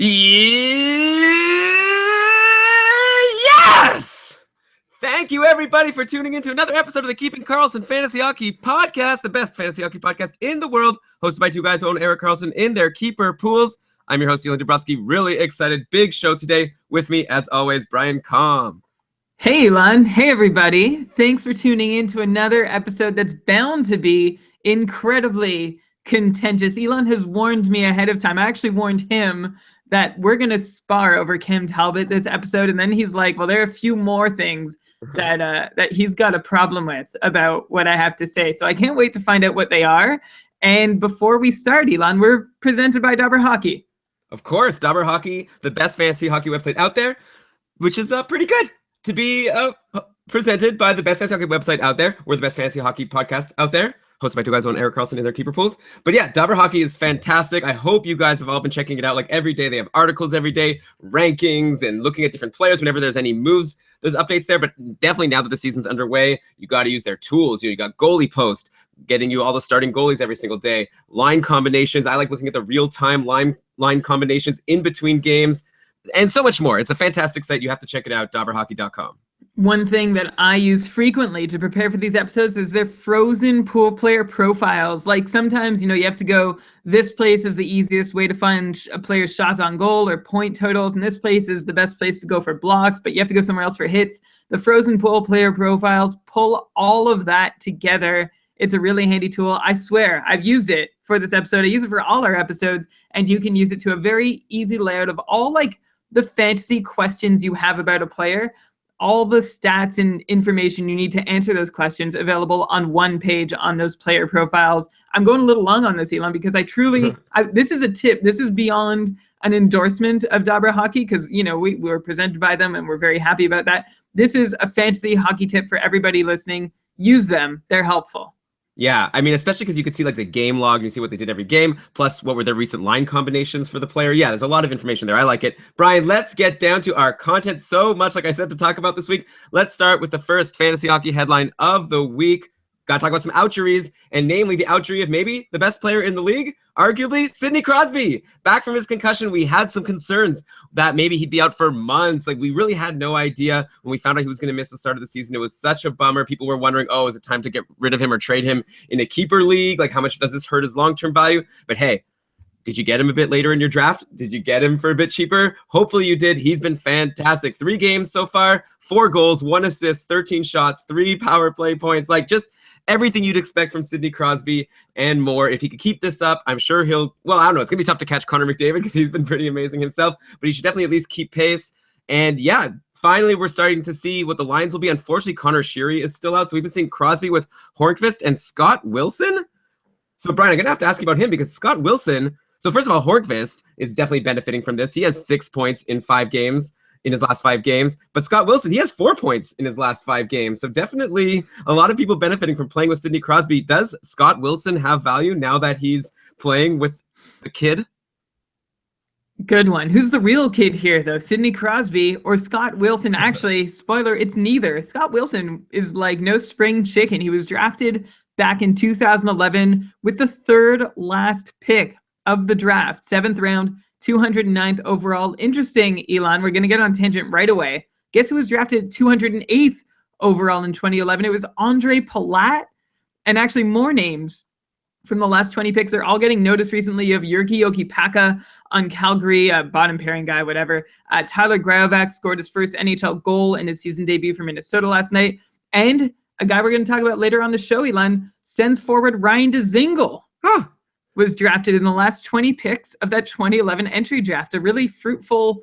Yes! Thank you, everybody, for tuning in to another episode of the Keeping Karlsson Fantasy Hockey Podcast, the best fantasy hockey podcast in the world, hosted by two guys who own Erik Karlsson in their keeper pools. I'm your host, Elon Dabrowski. Really excited. Big show today. With me, as always, Brian Kalm. Hey, Elon. Hey, everybody. Thanks for tuning in to another episode that's bound to be incredibly contentious. Elon has warned me ahead of time. I actually warned him that we're going to spar over Cam Talbot this episode. And then he's like, well, there are a few more things that he's got a problem with about what I have to say. So I can't wait to find out what they are. And before we start, Elon, we're presented by Dobber Hockey. Of course, Dobber Hockey, the best fantasy hockey website out there, which is pretty good to be presented by the best fantasy hockey website out there. We're the best fantasy hockey podcast out there, hosted by two guys who own Erik Karlsson in their keeper pools. But yeah, Dobber Hockey is fantastic. I hope you guys have all been checking it out. Like every day, they have articles every day, rankings, and looking at different players whenever there's any moves. There's updates there, but definitely now that the season's underway, you got to use their tools. You got Goalie Post, getting you all the starting goalies every single day. Line combinations. I like looking at the real-time line combinations in between games, and so much more. It's a fantastic site. You have to check it out, dobberhockey.com. One thing that I use frequently to prepare for these episodes is their frozen pool player profiles. Like sometimes, you have to go, this place is the easiest way to find a player's shots on goal or point totals, and this place is the best place to go for blocks, but you have to go somewhere else for hits. The frozen pool player profiles pull all of that together. It's a really handy tool. I swear, I've used it for this episode. I use it for all our episodes, and you can use it to a very easy layout of all like the fantasy questions you have about a player. All the stats and information you need to answer those questions available on one page on those player profiles. I'm going a little long on this, Elon, because I truly, this is a tip. This is beyond an endorsement of Dobber Hockey because, we were presented by them and we're very happy about that. This is a fantasy hockey tip for everybody listening. Use them. They're helpful. Yeah, I mean, especially because you could see like the game log and you see what they did every game, plus what were their recent line combinations for the player. Yeah, there's a lot of information there. I like it. Brian, let's get down to our content. So much, like I said, to talk about this week. Let's start with the first fantasy hockey headline of the week. Got to talk about some oucheries, and namely the ouchery of maybe the best player in the league, arguably Sidney Crosby. Back from his concussion, we had some concerns that maybe he'd be out for months. Like we really had no idea when we found out he was going to miss the start of the season. It was such a bummer. People were wondering, oh, is it time to get rid of him or trade him in a keeper league? Like how much does this hurt his long-term value? But hey, did you get him a bit later in your draft? Did you get him for a bit cheaper? Hopefully you did. He's been fantastic. 3 games so far, 4 goals, 1 assist, 13 shots, 3 power play points. Like just everything you'd expect from Sidney Crosby and more. If he could keep this up, I'm sure he'll, well, I don't know. It's going to be tough to catch Connor McDavid because he's been pretty amazing himself, but he should definitely at least keep pace. And yeah, finally, we're starting to see what the lines will be. Unfortunately, Connor Sheary is still out. So we've been seeing Crosby with Hornqvist and Scott Wilson. So Brian, I'm going to have to ask you about him because Scott Wilson, so first of all, Hornqvist is definitely benefiting from this. He has 6 points in 5 games. In his last 5 games, but Scott Wilson, he has 4 points in his last 5 games. So definitely a lot of people benefiting from playing with Sidney Crosby. Does Scott Wilson have value now that he's playing with the kid? Good one. Who's the real kid here, though? Sidney Crosby or Scott Wilson? Actually, spoiler, it's neither. Scott Wilson is like no spring chicken. He was drafted back in 2011 with the 3rd last pick of the draft, 7th round, 209th overall. Interesting, Elon. We're going to get on tangent right away. Guess who was drafted 208th overall in 2011? It was Andre Palat. And actually more names from the last 20 picks are all getting noticed recently. You have Jyrki Jokipaka on Calgary, bottom pairing guy, whatever. Tyler Graovac scored his first NHL goal in his season debut for Minnesota last night. And a guy we're going to talk about later on the show, Elon, sends forward Ryan Dzingel. Was drafted in the last 20 picks of that 2011 entry draft, a really fruitful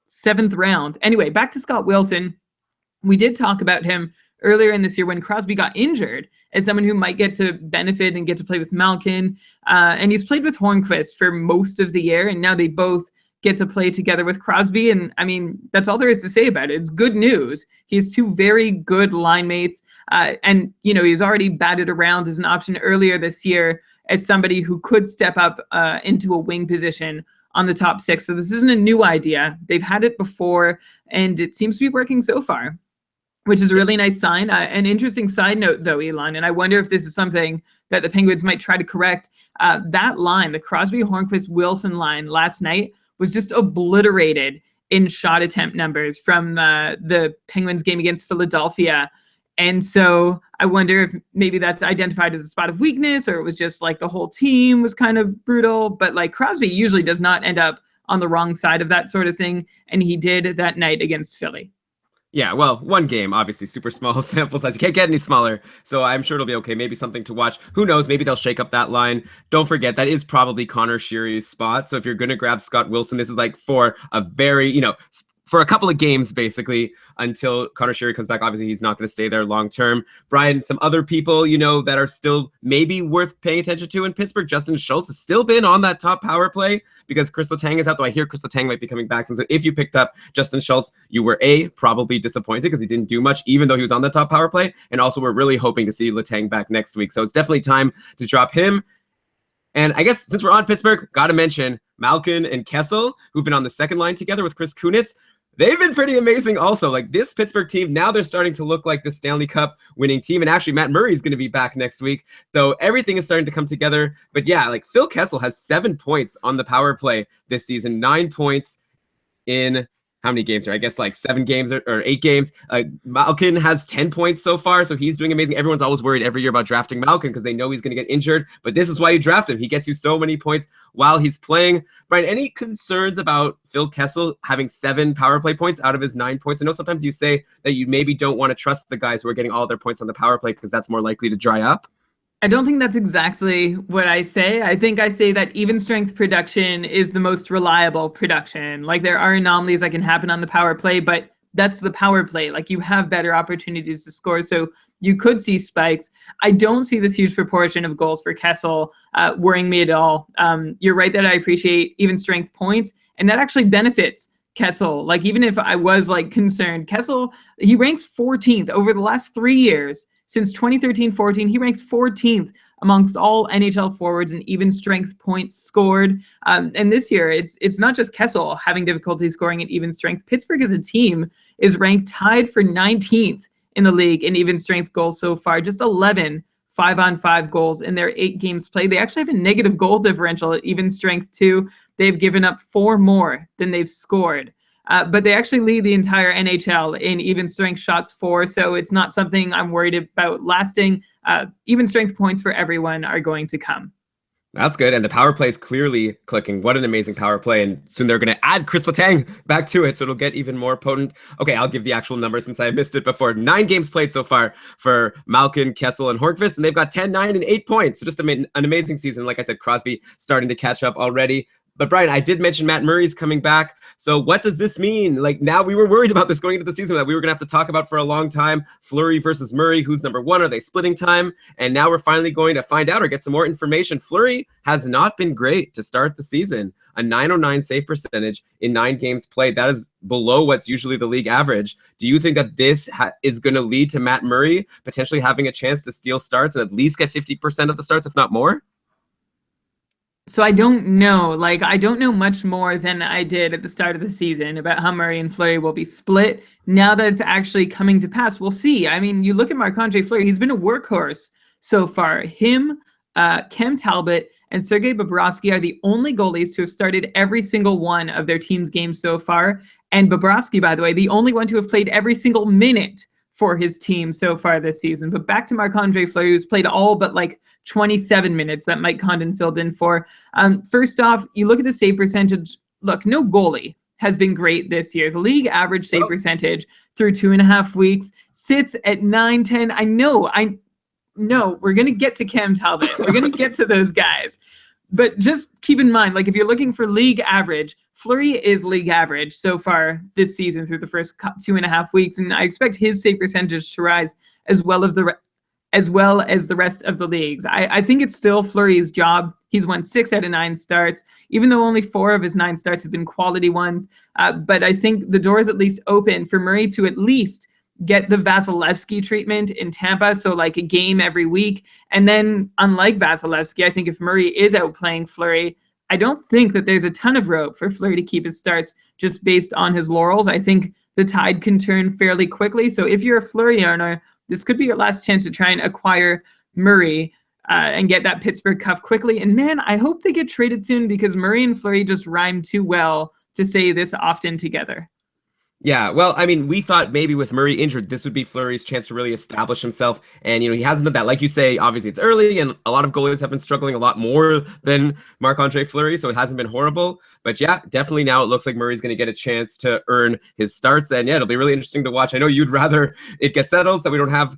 7th round. Anyway, back to Scott Wilson. We did talk about him earlier in this year when Crosby got injured as someone who might get to benefit and get to play with Malkin. And he's played with Hornqvist for most of the year, and now they both get to play together with Crosby. And I mean, that's all there is to say about it. It's good news. He has 2 very good line mates. And, he's already batted around as an option earlier this year as somebody who could step up into a wing position on the top 6. So this isn't a new idea. They've had it before, and it seems to be working so far, which is a really nice sign. An interesting side note, though, Elon, and I wonder if this is something that the Penguins might try to correct. That line, the Crosby, Hornqvist, Wilson line last night was just obliterated in shot attempt numbers from the Penguins game against Philadelphia. And so I wonder if maybe that's identified as a spot of weakness, or it was just like the whole team was kind of brutal. But like Crosby usually does not end up on the wrong side of that sort of thing. And he did that night against Philly. Yeah, well, one game, obviously, super small sample size. You can't get any smaller, so I'm sure it'll be okay. Maybe something to watch. Who knows? Maybe they'll shake up that line. Don't forget, that is probably Connor Sheary's spot. So if you're going to grab Scott Wilson, this is like for a very, for a couple of games, basically, until Connor Sheary comes back. Obviously, he's not going to stay there long term. Brian, some other people, that are still maybe worth paying attention to in Pittsburgh. Justin Schultz has still been on that top power play because Chris Letang is out, though I hear Chris Letang might be coming back. So if you picked up Justin Schultz, you were probably disappointed because he didn't do much, even though he was on the top power play. And also, we're really hoping to see Letang back next week. So it's definitely time to drop him. And I guess since we're on Pittsburgh, got to mention Malkin and Kessel, who've been on the second line together with Chris Kunitz. They've been pretty amazing also. Like this Pittsburgh team, now they're starting to look like the Stanley Cup winning team. And actually, Matt Murray is going to be back next week. So everything is starting to come together. But yeah, like Phil Kessel has 7 points on the power play this season, 9 points in how many games here? I guess like 7 games or 8 games. Malkin has 10 points so far, so he's doing amazing. Everyone's always worried every year about drafting Malkin because they know he's going to get injured, but this is why you draft him. He gets you so many points while he's playing. Brian, any concerns about Phil Kessel having 7 power play points out of his 9 points? I know sometimes you say that you maybe don't want to trust the guys who are getting all their points on the power play because that's more likely to dry up. I don't think that's exactly what I say. I think I say that even strength production is the most reliable production. Like there are anomalies that can happen on the power play, but that's the power play. Like you have better opportunities to score. So you could see spikes. I don't see this huge proportion of goals for Kessel worrying me at all. You're right that I appreciate even strength points, and that actually benefits Kessel. Like even if I was like concerned, Kessel, he ranks 14th over the last 3 years. Since 2013-14, he ranks 14th amongst all NHL forwards in even strength points scored. And this year, it's not just Kessel having difficulty scoring at even strength. Pittsburgh as a team is ranked tied for 19th in the league in even strength goals so far. Just 11 5-on-5 goals in their 8 games played. They actually have a negative goal differential at even strength too. They've given up 4 more than they've scored. But they actually lead the entire NHL in even strength shots for, so it's not something I'm worried about lasting. Even strength points for everyone are going to come. That's good. And the power play is clearly clicking. What an amazing power play. And soon they're going to add Chris Letang back to it, so it'll get even more potent. Okay, I'll give the actual number since I missed it before. 9 games played so far for Malkin, Kessel, and Hornqvist, and they've got 10, 9, and 8 points. So just an amazing season. Like I said, Crosby starting to catch up already. But Brian, I did mention Matt Murray's coming back. So what does this mean? Like now we were worried about this going into the season that we were going to have to talk about for a long time. Fleury versus Murray, who's number 1? Are they splitting time? And now we're finally going to find out or get some more information. Fleury has not been great to start the season. A .909 save percentage in 9 games played. That is below what's usually the league average. Do you think that this is going to lead to Matt Murray potentially having a chance to steal starts and at least get 50% of the starts, if not more? So I don't know. Like, I don't know much more than I did at the start of the season about how Murray and Fleury will be split. Now that it's actually coming to pass, we'll see. I mean, you look at Marc-Andre Fleury, he's been a workhorse so far. Him, Cam Talbot, and Sergei Bobrovsky are the only goalies to have started every single one of their team's games so far. And Bobrovsky, by the way, the only one to have played every single minute for his team so far this season. But back to Marc-Andre Fleury, who's played all but like 27 minutes that Mike Condon filled in for. First off, you look at the save percentage. Look, no goalie has been great this year. The league average save percentage through 2.5 weeks sits at 9-10. I know we're going to get to Cam Talbot. We're going to get to those guys. But just keep in mind, like if you're looking for league average, Fleury is league average so far this season through the first 2.5 weeks, and I expect his save percentage to rise as well as the rest of the leagues. I think it's still Fleury's job. He's won 6 out of 9 starts, even though only 4 of his 9 starts have been quality ones. But I think the door is at least open for Murray to at least get the Vasilevsky treatment in Tampa, so like a game every week. And then, unlike Vasilevsky, I think if Murray is outplaying Fleury, I don't think that there's a ton of rope for Fleury to keep his starts just based on his laurels. I think the tide can turn fairly quickly. So if you're a Fleury owner, this could be your last chance to try and acquire Murray. and get that Pittsburgh cuff quickly. And man, I hope they get traded soon because Murray and Fleury just rhyme too well to say this often together. Yeah, well, I mean, we thought maybe with Murray injured, this would be Fleury's chance to really establish himself. And, he hasn't done that. Like you say, obviously it's early, and a lot of goalies have been struggling a lot more than Marc-Andre Fleury, so it hasn't been horrible. But yeah, definitely now it looks like Murray's going to get a chance to earn his starts. And yeah, it'll be really interesting to watch. I know you'd rather it get settled so that we don't have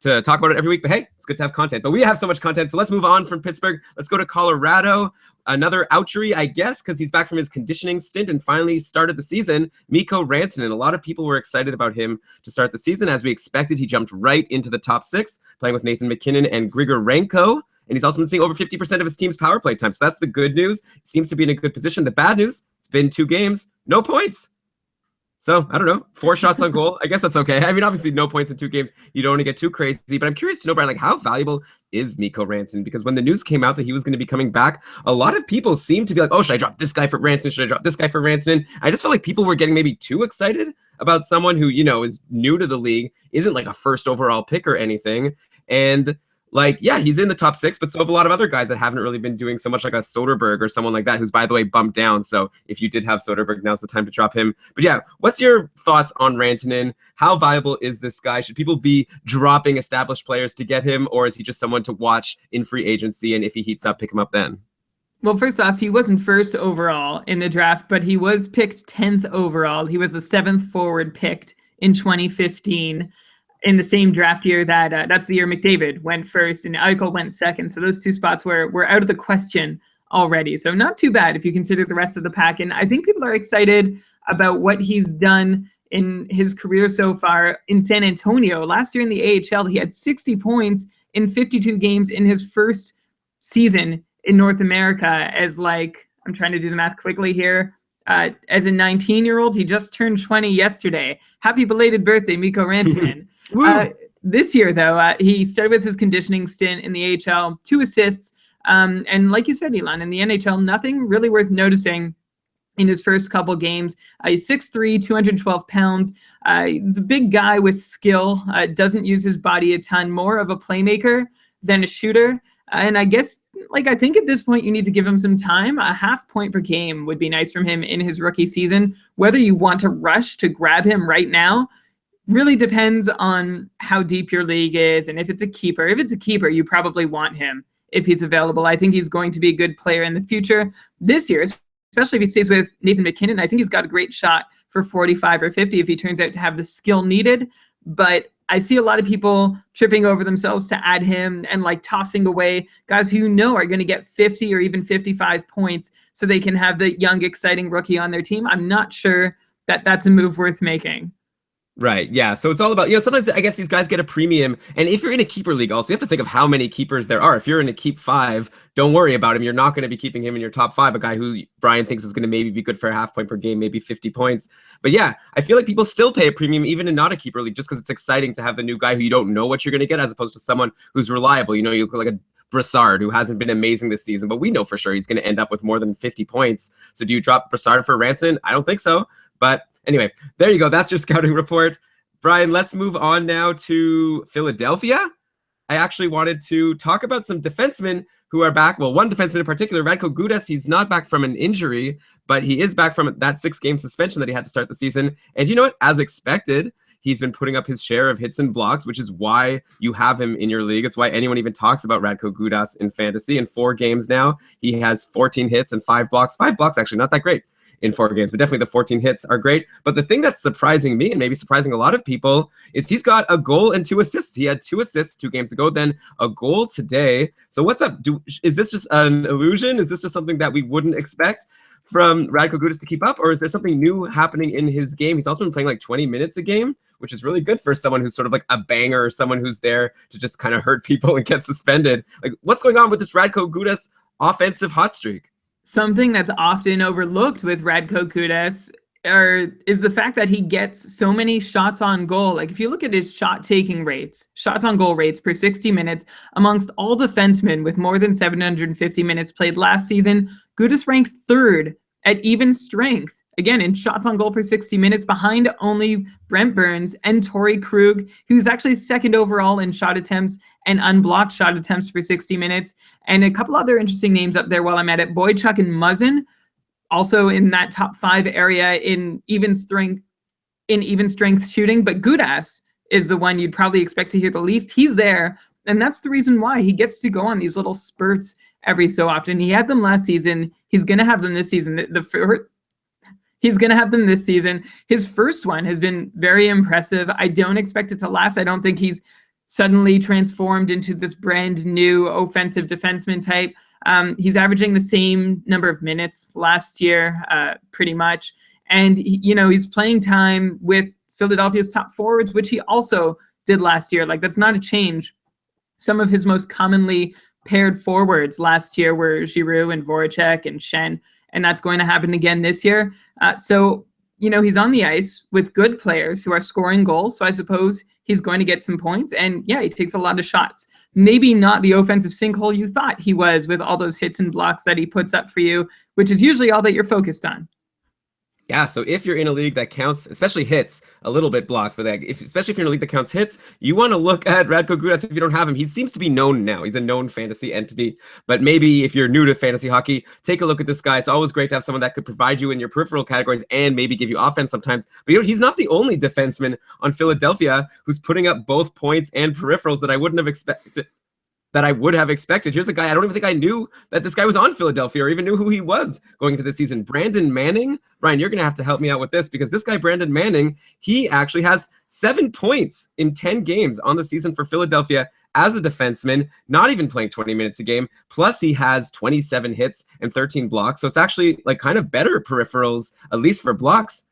to talk about it every week, but hey, it's good to have content. But we have so much content, so let's move on from Pittsburgh. Let's go to Colorado. Another ouchery, I guess, because he's back from his conditioning stint and finally started the season. Mikko Rantanen. A lot of people were excited about him to start the season. As we expected, he jumped right into the top 6, playing with Nathan MacKinnon and Grigorenko. And he's also been seeing over 50% of his team's power play time. So that's the good news. He seems to be in a good position. The bad news, it's been 2 games, no points. So, I don't know, 4 shots on goal. I guess that's okay. I mean, obviously, no points in 2 games. You don't want to get too crazy. But I'm curious to know, Brian, how valuable is Mikko Rantanen? Because when the news came out that he was going to be coming back, a lot of people seemed to be like, oh, should I drop this guy for Rantanen? Should I drop this guy for Rantanen? I just felt like people were getting maybe too excited about someone who, is new to the league, isn't like a first overall pick or anything. And yeah, he's in the top 6, but so have a lot of other guys that haven't really been doing so much, like a Soderberg or someone like that, who's, by the way, bumped down. So if you did have Soderberg, now's the time to drop him. But yeah, what's your thoughts on Rantanen? How viable is this guy? Should people be dropping established players to get him, or is he just someone to watch in free agency, and if he heats up, pick him up then? Well, first off, he wasn't first overall in the draft, but he was picked 10th overall. He was the 7th forward picked in 2015. In the same draft year that's the year McDavid went first and Eichel went second. So those 2 spots were out of the question already. So not too bad if you consider the rest of the pack. And I think people are excited about what he's done in his career so far in San Antonio. Last year in the AHL, he had 60 points in 52 games in his first season in North America I'm trying to do the math quickly here. As a 19-year-old, he just turned 20 yesterday. Happy belated birthday, Mikko Rantanen. This year, though, he started with his conditioning stint in the AHL, 2 assists. And like you said, Elon, in the NHL, nothing really worth noticing in his first couple games. He's 6'3", 212 pounds. He's a big guy with skill, doesn't use his body a ton, more of a playmaker than a shooter. And I guess, I think at this point you need to give him some time. A half point per game would be nice from him in his rookie season. Whether you want to rush to grab him right now really depends on how deep your league is and if it's a keeper. If it's a keeper, you probably want him if he's available. I think he's going to be a good player in the future. This year, especially if he stays with Nathan MacKinnon, I think he's got a great shot for 45 or 50 if he turns out to have the skill needed. But I see a lot of people tripping over themselves to add him and tossing away guys who are going to get 50 or even 55 points so they can have the young, exciting rookie on their team. I'm not sure that that's a move worth making. Right, yeah. So it's all about, sometimes I guess these guys get a premium. And if you're in a keeper league also, you have to think of how many keepers there are. If you're in a keep 5, don't worry about him. You're not going to be keeping him in your top 5, a guy who Brian thinks is going to maybe be good for a half point per game, maybe 50 points. But yeah, I feel like people still pay a premium even in not a keeper league just because it's exciting to have the new guy who you don't know what you're going to get as opposed to someone who's reliable. You look like a Brassard, who hasn't been amazing this season, but we know for sure he's going to end up with more than 50 points. So do you drop Brassard for Rantanen? I don't think so. But anyway, there you go. That's your scouting report. Brian, let's move on now to Philadelphia. I actually wanted to talk about some defensemen who are back. Well, one defenseman in particular, Radko Gudas, he's not back from an injury, but he is back from that 6-game suspension that he had to start the season. And you know what? As expected, he's been putting up his share of hits and blocks, which is why you have him in your league. It's why anyone even talks about Radko Gudas in fantasy. In 4 games now, he has 14 hits and 5 blocks. 5 blocks, actually, not that great in 4 games, but definitely the 14 hits are great. But the thing that's surprising me and maybe surprising a lot of people is he's got a goal and 2 assists. He had 2 assists 2 games ago, then a goal today. So what's up? Is this just an illusion? Is this just something that we wouldn't expect from Radko Gudas to keep up? Or is there something new happening in his game? He's also been playing 20 minutes a game, which is really good for someone who's sort of a banger or someone who's there to just kind of hurt people and get suspended. What's going on with this Radko Gudas offensive hot streak? Something that's often overlooked with Radko Gudas is the fact that he gets so many shots on goal. If you look at his shots on goal rates per 60 minutes amongst all defensemen with more than 750 minutes played last season, Gudas ranked 3rd at even strength again, in shots on goal per 60 minutes, behind only Brent Burns and Torrey Krug, who's actually second overall in shot attempts and unblocked shot attempts per 60 minutes. And a couple other interesting names up there while I'm at it. Boychuk and Muzzin, also in that top 5 area in even strength shooting. But Gudas is the one you'd probably expect to hear the least. He's there, and that's the reason why he gets to go on these little spurts every so often. He had them last season. He's going to have them this season. He's going to have them this season. His first one has been very impressive. I don't expect it to last. I don't think he's suddenly transformed into this brand new offensive defenseman type. He's averaging the same number of minutes last year, pretty much. And, he's playing time with Philadelphia's top forwards, which he also did last year. Like, that's not a change. Some of his most commonly paired forwards last year were Giroux and Voracek and Shen, and that's going to happen again this year. So he's on the ice with good players who are scoring goals, so I suppose he's going to get some points. And, yeah, he takes a lot of shots. Maybe not the offensive sinkhole you thought he was with all those hits and blocks that he puts up for you, which is usually all that you're focused on. Yeah, so if you're in a league that counts, especially hits, a little bit blocks, but especially if you're in a league that counts hits, you want to look at Radko Gudas if you don't have him. He seems to be known now. He's a known fantasy entity, but maybe if you're new to fantasy hockey, take a look at this guy. It's always great to have someone that could provide you in your peripheral categories and maybe give you offense sometimes. But he's not the only defenseman on Philadelphia who's putting up both points and peripherals that I would have expected. Here's a guy, I don't even think I knew that this guy was on Philadelphia or even knew who he was going into the season. Brandon Manning. Brian, you're going to have to help me out with this because this guy, Brandon Manning, he actually has 7 points in 10 games on the season for Philadelphia as a defenseman, not even playing 20 minutes a game. Plus, he has 27 hits and 13 blocks. So it's actually like kind of better peripherals, at least for blocks.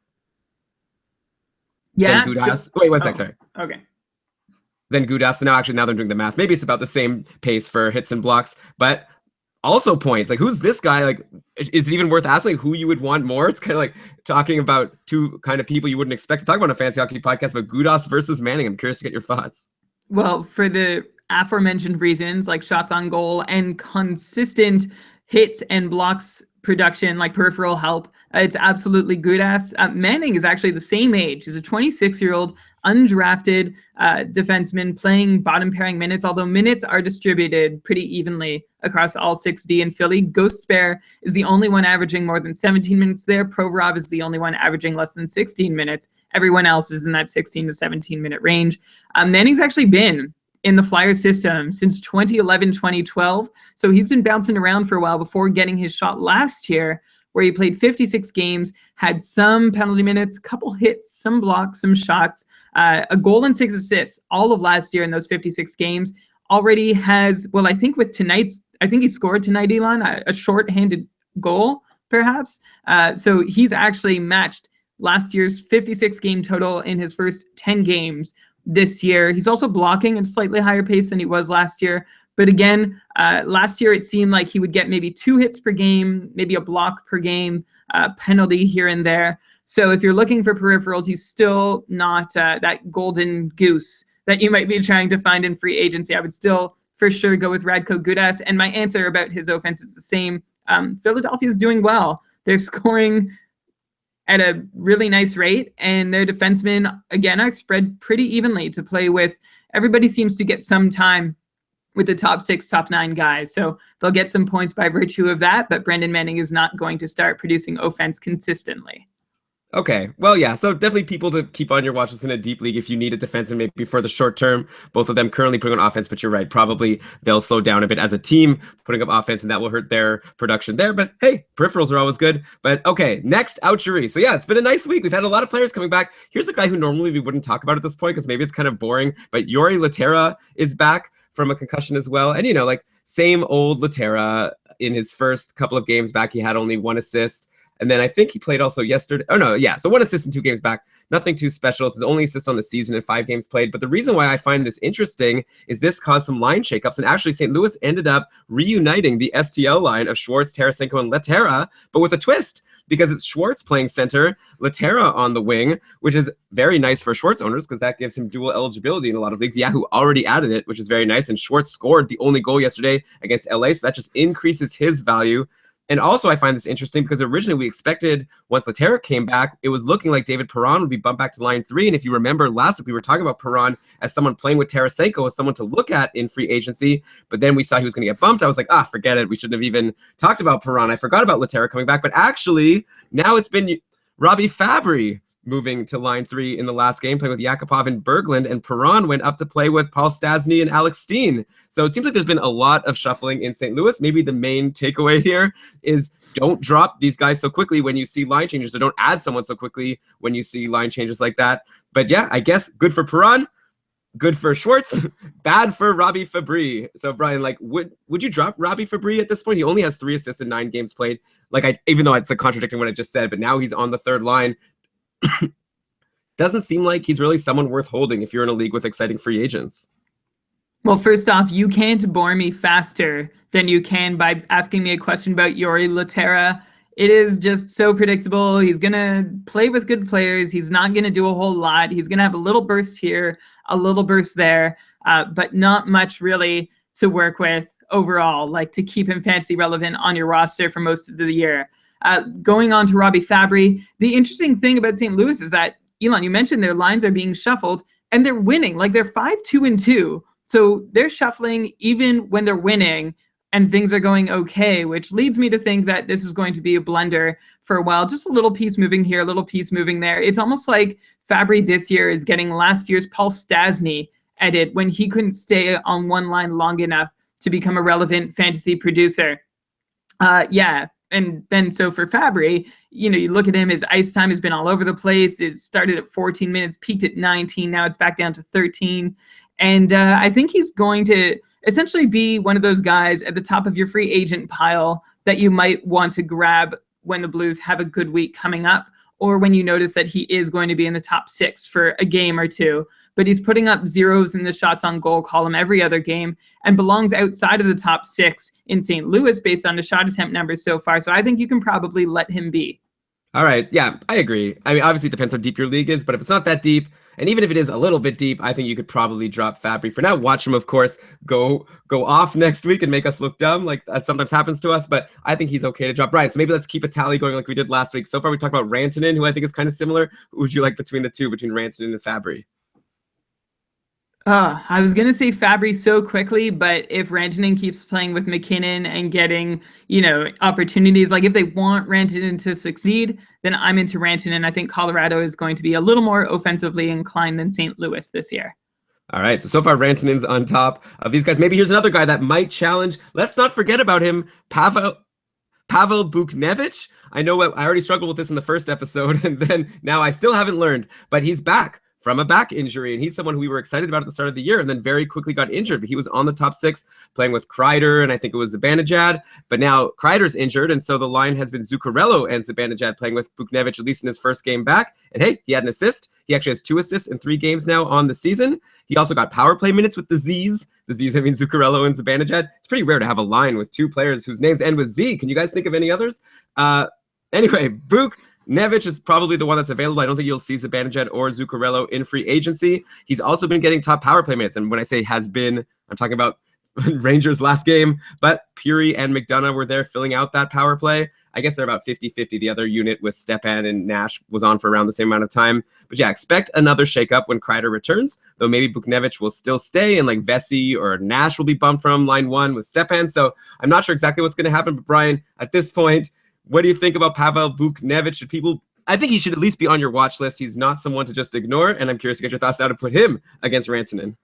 Yeah. Wait, one sec, sorry. Okay. Then Gudas. Now they're doing the math. Maybe it's about the same pace for hits and blocks, but also points. Like, who's this guy? Like, is it even worth asking who you would want more? It's kind of like talking about two kind of people you wouldn't expect to talk about on a fantasy hockey podcast, but Gudas versus Manning. I'm curious to get your thoughts. Well, for the aforementioned reasons, like shots on goal and consistent hits and blocks production, like peripheral help, it's absolutely Gudas. Manning is actually the same age. He's a 26-year-old undrafted defenseman playing bottom pairing minutes, although minutes are distributed pretty evenly across all 6D in Philly. Ghost Bear is the only one averaging more than 17 minutes there. Provorov is the only one averaging less than 16 minutes. Everyone else is in that 16 to 17 minute range. Manning's actually been in the Flyer system since 2011, 2012. So he's been bouncing around for a while before getting his shot last year, where he played 56 games, had some penalty minutes, couple hits, some blocks, some shots, a goal and 6 assists all of last year in those 56 games. Already has, well, I think he scored tonight, Elon, a short-handed goal, perhaps. So he's actually matched last year's 56 game total in his first 10 games this year. He's also blocking at a slightly higher pace than he was last year. But again, last year it seemed like he would get maybe 2 hits per game, maybe a block per game, penalty here and there. So if you're looking for peripherals, he's still not that golden goose that you might be trying to find in free agency. I would still for sure go with Radko Gudas. And my answer about his offense is the same. Philadelphia is doing well. They're scoring at a really nice rate, and their defensemen, again, are spread pretty evenly to play with. Everybody seems to get some time with the top 6, top 9 guys. So they'll get some points by virtue of that, but Brandon Manning is not going to start producing offense consistently. Okay, well, yeah, so definitely people to keep on your watch list in a deep league if you need a defenseman maybe for the short term. Both of them currently putting on offense, but you're right, probably they'll slow down a bit as a team putting up offense, and that will hurt their production there. But hey, peripherals are always good. But okay, next, Outchery. So yeah, it's been a nice week. We've had a lot of players coming back. Here's a guy who normally we wouldn't talk about at this point because maybe it's kind of boring, but Yori Laterra is back from a concussion as well. And, like same old Laterra. In his first couple of games back, he had only 1 assist. And then I think he played also yesterday. Oh, no, yeah. So 1 assist in 2 games back. Nothing too special. It's his only assist on the season in 5 games played. But the reason why I find this interesting is this caused some line shakeups. And actually, St. Louis ended up reuniting the STL line of Schwartz, Tarasenko, and Laterra, but with a twist. Because it's Schwartz playing center, Laterra on the wing, which is very nice for Schwartz owners because that gives him dual eligibility in a lot of leagues. Yahoo already added it, which is very nice. And Schwartz scored the only goal yesterday against LA, so that just increases his value. And also, I find this interesting because originally we expected once Laterra came back, it was looking like David Perron would be bumped back to line 3. And if you remember last week, we were talking about Perron as someone playing with Tarasenko, as someone to look at in free agency. But then we saw he was going to get bumped. I was like, forget it. We shouldn't have even talked about Perron. I forgot about Laterra coming back. But actually, now it's been Robbie Fabry moving to line 3 in the last game, playing with Yakupov and Berglund, and Perron went up to play with Paul Stastny and Alex Steen. So it seems like there's been a lot of shuffling in St. Louis. Maybe the main takeaway here is don't drop these guys so quickly when you see line changes, or don't add someone so quickly when you see line changes like that. But yeah, I guess good for Perron, good for Schwartz, bad for Robbie Fabry. So Brian, like, would you drop Robbie Fabry at this point? He only has 3 assists in 9 games played. Like, even though it's like contradicting what I just said, but now he's on the third line. Doesn't seem like he's really someone worth holding if you're in a league with exciting free agents. Well, first off, you can't bore me faster than you can by asking me a question about Jori Laterra. It is just so predictable. He's going to play with good players. He's not going to do a whole lot. He's going to have a little burst here, a little burst there, but not much really to work with overall, like to keep him fantasy relevant on your roster for most of the year. Going on to Robbie Fabry, the interesting thing about St. Louis is that, Elon, you mentioned their lines are being shuffled and they're winning. Like, they're 5-2-2. So they're shuffling even when they're winning and things are going okay, which leads me to think that this is going to be a blunder for a while. Just a little piece moving here, a little piece moving there. It's almost like Fabry this year is getting last year's Paul Stastny edit when he couldn't stay on one line long enough to become a relevant fantasy producer. And then so for Fabry, you look at him, his ice time has been all over the place. It started at 14 minutes, peaked at 19. Now it's back down to 13. And I think he's going to essentially be one of those guys at the top of your free agent pile that you might want to grab when the Blues have a good week coming up, or when you notice that he is going to be in the top 6 for a game or two. But he's putting up zeros in the shots on goal column every other game and belongs outside of the top 6 in St. Louis based on the shot attempt numbers so far. So I think you can probably let him be. All right. Yeah, I agree. I mean, obviously it depends how deep your league is, but if it's not that deep, and even if it is a little bit deep, I think you could probably drop Fabry for now. Watch him, of course, go off next week and make us look dumb, like that sometimes happens to us. But I think he's okay to drop. Brian, so maybe let's keep a tally going like we did last week. So far, we talked about Rantanen, who I think is kind of similar. Who would you like between the two, between Rantanen and Fabry? I was going to say Fabry so quickly, but if Rantanen keeps playing with McKinnon and getting, opportunities, like if they want Rantanen to succeed, then I'm into Rantanen. I think Colorado is going to be a little more offensively inclined than St. Louis this year. All right, so far Rantanen's on top of these guys. Maybe here's another guy that might challenge. Let's not forget about him, Pavel Buchnevich. I know I already struggled with this in the first episode, and then now I still haven't learned, but he's back from a back injury, and he's someone who we were excited about at the start of the year and then very quickly got injured. But he was on the top 6 playing with Kreider, and I think it was Zibanejad, but now Kreider's injured, and so the line has been Zuccarello and Zibanejad playing with Buchnevich, at least in his first game back. And hey, he had an assist. He actually has 2 assists in 3 games now on the season. He also got power play minutes with the Z's. The Z's, I mean Zuccarello and Zibanejad. It's pretty rare to have a line with 2 players whose names end with Z. Can you guys think of any others? Anyway, Buchnevich is probably the one that's available. I don't think you'll see Zibanejad or Zuccarello in free agency. He's also been getting top power play minutes. And when I say has been, I'm talking about Rangers last game. But Puri and McDonough were there filling out that power play. I guess they're about 50-50. The other unit with Stepan and Nash was on for around the same amount of time. But yeah, expect another shakeup when Kreider returns, though maybe Buchnevich will still stay and like Vesey or Nash will be bumped from line 1 with Stepan. So I'm not sure exactly what's going to happen. But Brian, at this point, what do you think about Pavel Buchnevich? I think he should at least be on your watch list. He's not someone to just ignore, and I'm curious to get your thoughts how to put him against Rantanen.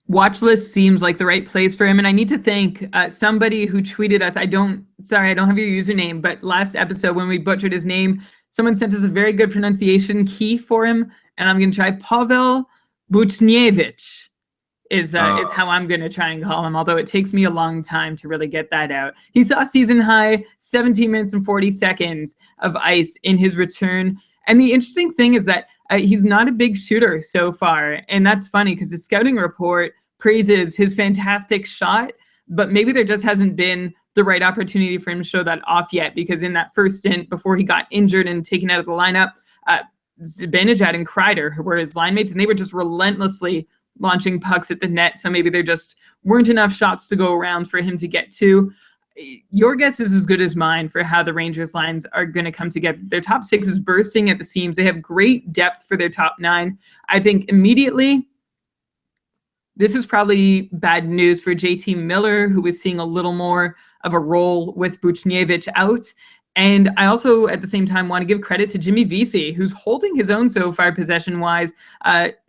Watch list seems like the right place for him, and I need to thank somebody who tweeted us. I don't have your username, but last episode when we butchered his name, someone sent us a very good pronunciation key for him, and I'm going to try Pavel Buchnevich. Is how I'm going to try and call him, although it takes me a long time to really get that out. He saw season high 17 minutes and 40 seconds of ice in his return. And the interesting thing is that he's not a big shooter so far. And that's funny because the scouting report praises his fantastic shot, but maybe there just hasn't been the right opportunity for him to show that off yet, because in that first stint before he got injured and taken out of the lineup, Zibanejad and Kreider were his line mates, and they were just relentlessly launching pucks at the net. So maybe there just weren't enough shots to go around for him to get to. your guess is as good as mine for how the Rangers lines are going to come together. Their top six is bursting at the seams. They have great depth for their top nine. I think immediately this is probably bad news for JT Miller, who is seeing a little more of a role with Buchnevich out. And I also, at the same time, want to give credit to Jimmy Vesey, who's holding his own so far possession-wise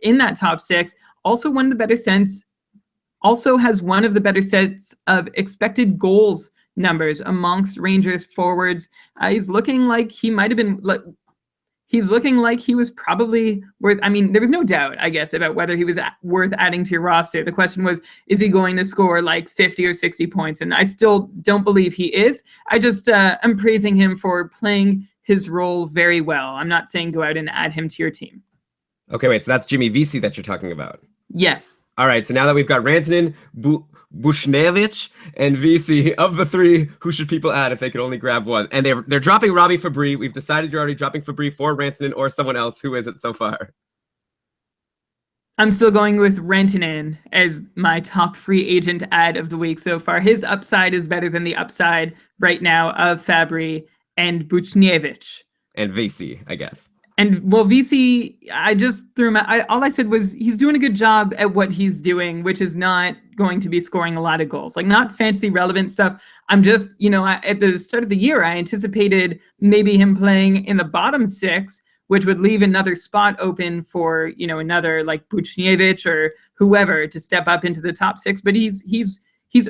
in that top six. Also one of the better sets, also has one of the better sets of expected goals numbers amongst Rangers forwards. He's looking like he might have been... He's looking like he was probably worth, I mean, there was no doubt, I guess, about whether he was worth adding to your roster. The question was, is he going to score like 50 or 60 points? And I still don't believe he is. I just am praising him for playing his role very well. I'm not saying go out and add him to your team. Okay, wait, so that's Jimmy Vesey that you're talking about? Yes. All right, so now that we've got Rantanen, Buchnevich, and Vesey, of the three, who should people add if they could only grab one? And they're dropping Robbie Fabry. We've decided you're already dropping Fabry for Rantanen or someone else. Who is it so far? I'm still going with Rantanen as my top free agent ad of the week so far. His upside is better than the upside right now of Fabry and Buchnevich. And Vesey, I guess. And well, VC, I just threw him out. All I said was he's doing a good job at what he's doing, which is not going to be scoring a lot of goals, like not fantasy relevant stuff. I'm just, at the start of the year, I anticipated maybe him playing in the bottom six, which would leave another spot open for, another like Buchnevich or whoever to step up into the top six. But he's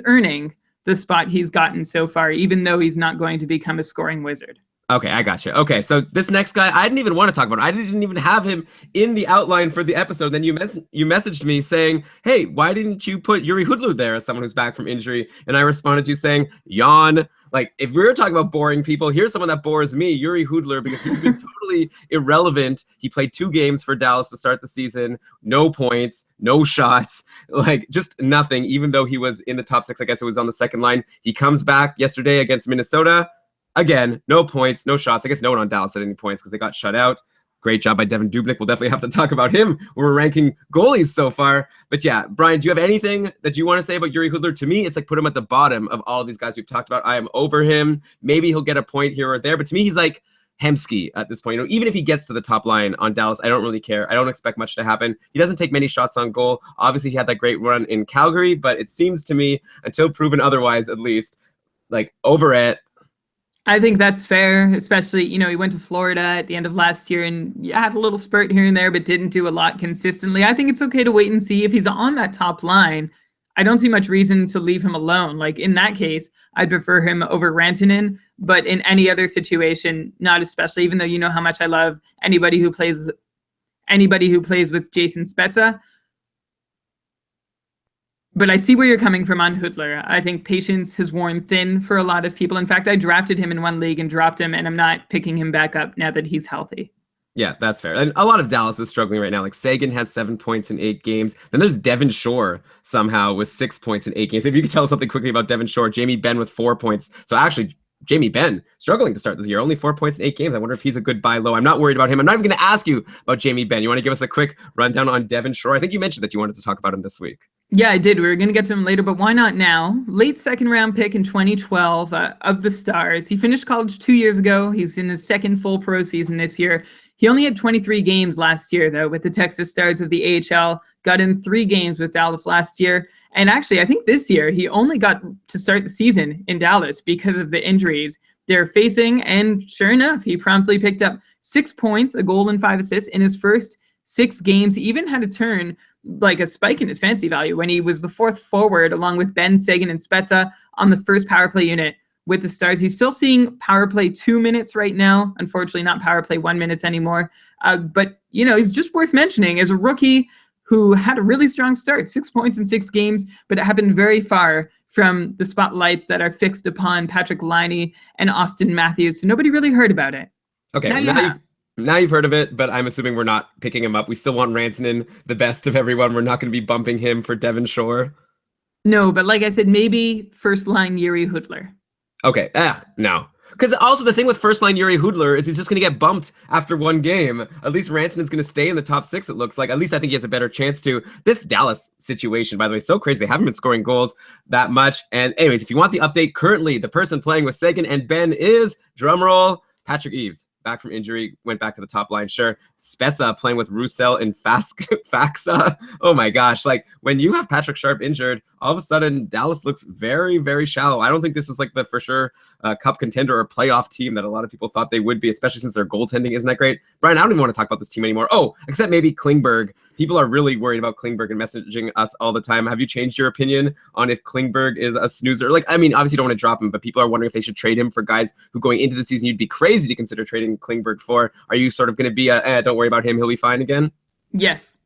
earning the spot he's gotten so far, even though he's not going to become a scoring wizard. Okay, I got you. Okay, so this next guy, I didn't even want to talk about him. I didn't even have him in the outline for the episode. Then you messaged me saying, hey, why didn't you put Yuri Hudler there as someone who's back from injury? And I responded to you saying, yawn. Like, if we were talking about boring people, here's someone that bores me, Yuri Hudler, because he's been totally irrelevant. He played 2 games for Dallas to start the season. No points, no shots, like just nothing, even though he was in the top 6. I guess it was on the second line. He comes back yesterday against Minnesota. Again, no points, no shots. I guess no one on Dallas had any points because they got shut out. Great job by Devin Dubnyk. We'll definitely have to talk about him when we're ranking goalies so far. But yeah, Brian, do you have anything that you want to say about Yuri Hudler? To me, it's like put him at the bottom of all of these guys we've talked about. I am over him. Maybe he'll get a point here or there. But to me, he's like Hemsky at this point. Even if he gets to the top line on Dallas, I don't really care. I don't expect much to happen. He doesn't take many shots on goal. Obviously, he had that great run in Calgary. But it seems to me, until proven otherwise at least, like over it. I think that's fair, especially, he went to Florida at the end of last year and had a little spurt here and there, but didn't do a lot consistently. I think it's okay to wait and see if he's on that top line. I don't see much reason to leave him alone. Like in that case, I'd prefer him over Rantanen, but in any other situation, not especially, even though you know how much I love anybody who plays with Jason Spezza. But I see where you're coming from on Hudler. I think patience has worn thin for a lot of people. In fact, I drafted him in one league and dropped him, and I'm not picking him back up now that he's healthy. Yeah, that's fair. And a lot of Dallas is struggling right now. Like Sagan has 7 points in 8 games. Then there's Devin Shore somehow with 6 points in 8 games. If you could tell us something quickly about Devin Shore, Jamie Benn with 4 points. So actually, Jamie Benn struggling to start this year. Only 4 points in 8 games. I wonder if he's a good buy low. I'm not worried about him. I'm not even going to ask you about Jamie Benn. You want to give us a quick rundown on Devin Shore? I think you mentioned that you wanted to talk about him this week. Yeah, I did. We were going to get to him later, but why not now? Late second round pick in 2012 of the Stars. He finished college 2 years ago. He's in his second full pro season this year. He only had 23 games last year, though, with the Texas Stars of the AHL. Got in 3 games with Dallas last year. And actually, I think this year he only got to start the season in Dallas because of the injuries they're facing. And sure enough, he promptly picked up 6 points, a goal, and 5 assists in his first 6 games. He even had a turn, like a spike in his fantasy value when he was the 4th forward along with Ben, Sagan, and Spezza on the first power play unit with the Stars. He's still seeing power play 2 minutes right now. Unfortunately, not power play 1 minute anymore. But, he's just worth mentioning as a rookie who had a really strong start, 6 points in 6 games, but it happened very far from the spotlights that are fixed upon Patrick Laine and Austin Matthews. So nobody really heard about it. Okay, now you've heard of it, but I'm assuming we're not picking him up. We still want Rantanen, the best of everyone. We're not going to be bumping him for Devin Shore. No, but like I said, maybe first line Yuri Hudler. Okay, no. Because also the thing with first line Yuri Hoodler is he's just going to get bumped after one game. At least Rantanen's going to stay in the top 6, it looks like. At least I think he has a better chance to. This Dallas situation, by the way, is so crazy. They haven't been scoring goals that much. And anyways, if you want the update, currently the person playing with Sagan and Ben is, drumroll, Patrick Eves. Back from injury, went back to the top line, sure. Spezza playing with Roussel and Faxa. Oh my gosh, like when you have Patrick Sharp injured, all of a sudden Dallas looks very, very shallow. I don't think this is like the for sure cup contender or playoff team that a lot of people thought they would be, especially since their goaltending isn't that great. Brian, I don't even want to talk about this team anymore. Oh, except maybe Klingberg. People are really worried about Klingberg and messaging us all the time. Have you changed your opinion on if Klingberg is a snoozer? Like, I mean, obviously you don't want to drop him, but people are wondering if they should trade him for guys who going into the season you'd be crazy to consider trading Klingberg for. Are you sort of going to be don't worry about him, he'll be fine again? Yes.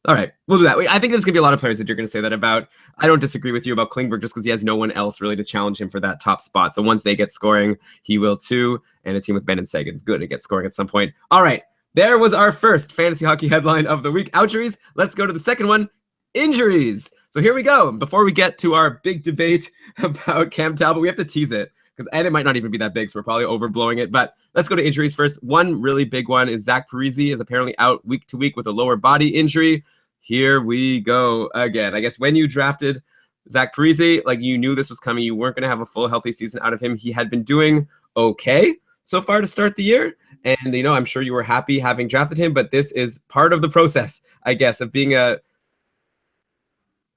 All right, we'll do that. I think there's going to be a lot of players that you're going to say that about. I don't disagree with you about Klingberg just because he has no one else really to challenge him for that top spot. So once they get scoring, he will too. And a team with Ben and Sagan's good to get scoring at some point. All right, there was our first fantasy hockey headline of the week. Outjuries. Let's go to the second one, injuries. So here we go. Before we get to our big debate about Cam Talbot, we have to tease it. And it might not even be that big, so we're probably overblowing it. But let's go to injuries first. One really big one is Zach Parise is apparently out week to week with a lower body injury. Here we go again. I guess when you drafted Zach Parise, like you knew this was coming. You weren't going to have a full healthy season out of him. He had been doing okay so far to start the year. And, you know, I'm sure you were happy having drafted him. But this is part of the process, I guess, of being a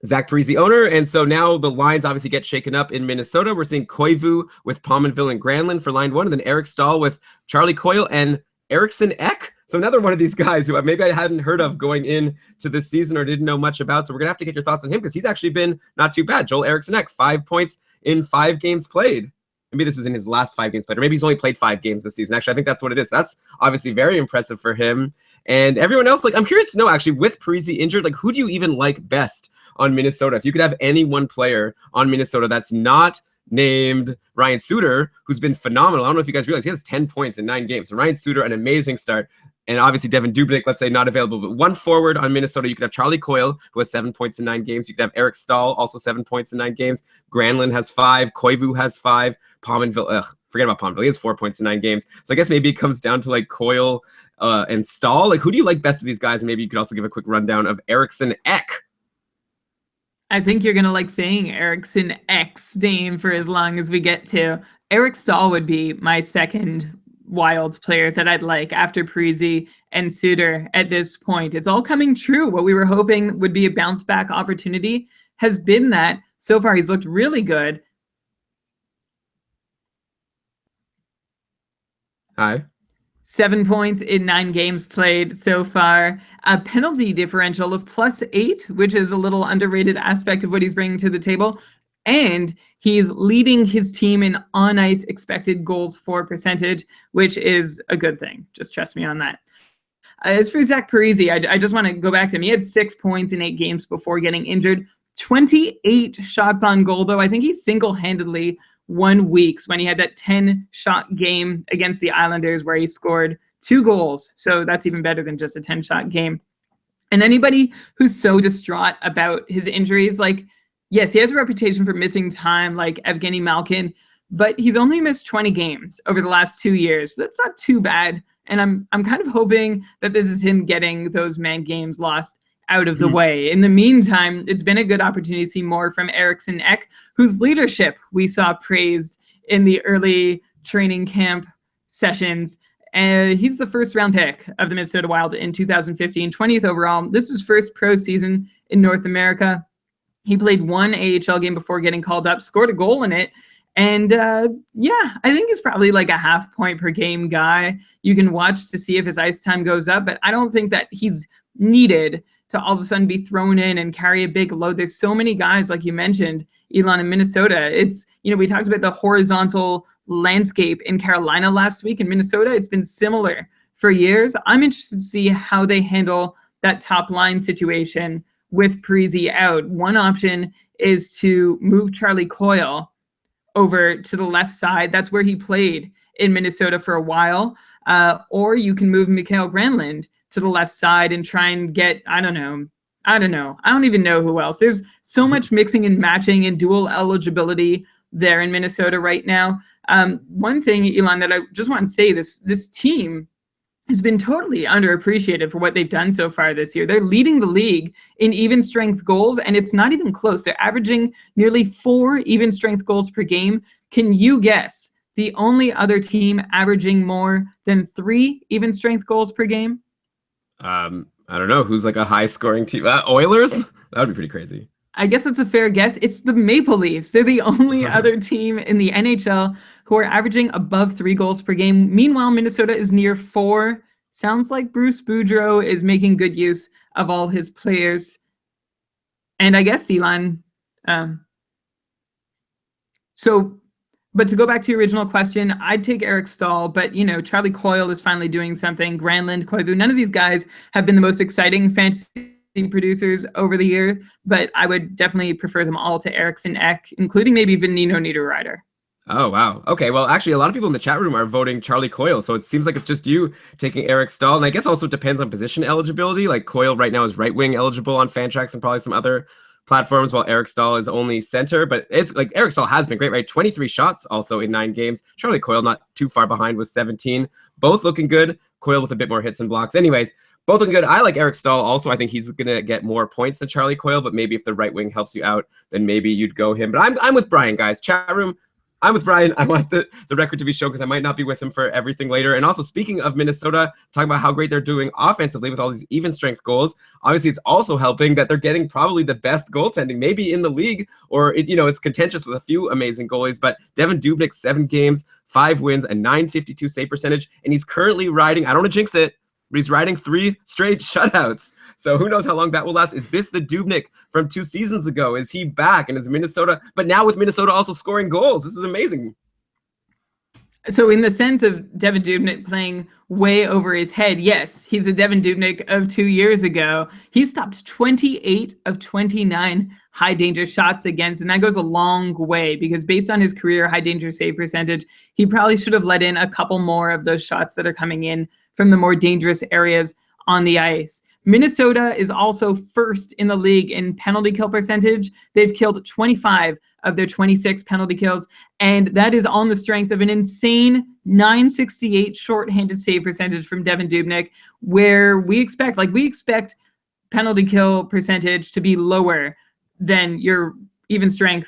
Zach Parise owner. And so now the lines obviously get shaken up in Minnesota. We're seeing Koivu with Pominville and Granlund for line one, and then Eric Stahl with Charlie Coyle and Eriksson Ek. So another one of these guys who maybe I hadn't heard of going into this season or didn't know much about. So we're going to have to get your thoughts on him because he's actually been not too bad. Joel Eriksson Ek, 5 points in 5 games played. Maybe this is in his last 5 games played, or maybe he's only played 5 games this season. Actually, I think that's what it is. That's obviously very impressive for him. And everyone else, like, I'm curious to know, actually, with Parise injured, like, who do you even like best on Minnesota? If you could have any one player on Minnesota that's not named Ryan Suter, who's been phenomenal. I don't know if you guys realize he has 10 points in 9 games. So Ryan Suter, an amazing start. And obviously Devin Dubnyk, let's say not available, but one forward on Minnesota. You could have Charlie Coyle, who has 7 points in 9 games. You could have Eric Stahl, also 7 points in 9 games. Granlund has 5. Koivu has 5. Pominville, forget about Pominville. He has 4 points in 9 games. So I guess maybe it comes down to like Coyle and Stahl. Like, who do you like best of these guys? And maybe you could also give a quick rundown of Eriksson Ek. I think you're going to like saying Eriksson Ek's name for as long as we get to. Eric Stahl would be my second Wild player that I'd like after Parise and Suter at this point. It's all coming true. What we were hoping would be a bounce back opportunity has been that. So far, he's looked really good. Hi. 7 points in 9 games played so far. A penalty differential of +8, which is a little underrated aspect of what he's bringing to the table. And he's leading his team in on-ice expected goals for percentage, which is a good thing. Just trust me on that. As for Zach Parise, I just want to go back to him. He had 6 points in 8 games before getting injured. 28 shots on goal, though. I think he single-handedly won weeks when he had that 10-shot game against the Islanders where he scored 2 goals. So that's even better than just a 10-shot game. And anybody who's so distraught about his injuries, like, yes, he has a reputation for missing time like Evgeny Malkin, but he's only missed 20 games over the last 2 years. So that's not too bad. And I'm kind of hoping that this is him getting those man games lost out of the way. In the meantime, it's been a good opportunity to see more from Eriksson Ek, whose leadership we saw praised in the early training camp sessions. And he's the first-round pick of the Minnesota Wild in 2015, 20th overall. This is his first pro season in North America. He played 1 AHL game before getting called up, scored a goal in it. And yeah, I think he's probably like a half point per game guy. You can watch to see if his ice time goes up, but I don't think that he's needed to all of a sudden be thrown in and carry a big load. There's so many guys, like you mentioned, Elon, in Minnesota. It's, you know, we talked about the horizontal landscape in Carolina last week. In Minnesota, it's been similar for years. I'm interested to see how they handle that top line situation with Parise out. One option is to move Charlie Coyle over to the left side. That's where he played in Minnesota for a while. Or you can move Mikael Granlund to the left side and try and get, I don't know. I don't even know who else. There's so much mixing and matching and dual eligibility there in Minnesota right now. One thing, Elon, that I just want to say, this team has been totally underappreciated for what they've done so far this year. They're leading the league in even strength goals, and it's not even close. They're averaging nearly 4 even strength goals per game. Can you guess the only other team averaging more than 3 even strength goals per game? I don't know. Who's like a high scoring team? Oilers? That would be pretty crazy. I guess it's a fair guess. It's the Maple Leafs. They're the only other team in the NHL who are averaging above 3 goals per game. Meanwhile, Minnesota is near 4. Sounds like Bruce Boudreau is making good use of all his players. And I guess, Elon, but to go back to your original question, I'd take Eric Stahl, but, Charlie Coyle is finally doing something. Granlund, Koivu, none of these guys have been the most exciting fantasy producers over the year, but I would definitely prefer them all to Eriksson Ek, including maybe Venino Niederreiter. Oh, wow. Okay, well, actually, a lot of people in the chat room are voting Charlie Coyle, so it seems like it's just you taking Eric Stahl, and I guess also it depends on position eligibility. Like, Coyle right now is right wing eligible on Fantrax and probably some other platforms, while Eric Stahl is only center, but it's like Eric Stahl has been great, right? 23 shots also in 9 games. Charlie Coyle not too far behind with 17. Both looking good. Coyle with a bit more hits and blocks. Anyways, both looking good. I like Eric Stahl also. I think he's going to get more points than Charlie Coyle, but maybe if the right wing helps you out, then maybe you'd go him. But I'm with Brian, guys. Chat room, I'm with Brian. I want the record to be shown because I might not be with him for everything later. And also, speaking of Minnesota, talking about how great they're doing offensively with all these even strength goals, obviously it's also helping that they're getting probably the best goaltending maybe in the league, or it's contentious with a few amazing goalies. But Devin Dubnyk, 7 games, 5 wins, a .952 save percentage, and he's currently riding, I don't want to jinx it, but he's riding 3 straight shutouts. So who knows how long that will last? Is this the Dubnyk from 2 seasons ago? Is he back? And is Minnesota, but now with Minnesota also scoring goals? This is amazing. So in the sense of Devin Dubnyk playing way over his head, yes, he's the Devin Dubnyk of 2 years ago. He stopped 28 of 29 high danger shots against, and that goes a long way because based on his career high danger save percentage, he probably should have let in a couple more of those shots that are coming in from the more dangerous areas on the ice. Minnesota is also first in the league in penalty kill percentage. They've killed 25 of their 26 penalty kills, and that is on the strength of an insane .968 shorthanded save percentage from Devin Dubnyk, where we expect penalty kill percentage to be lower than your even strength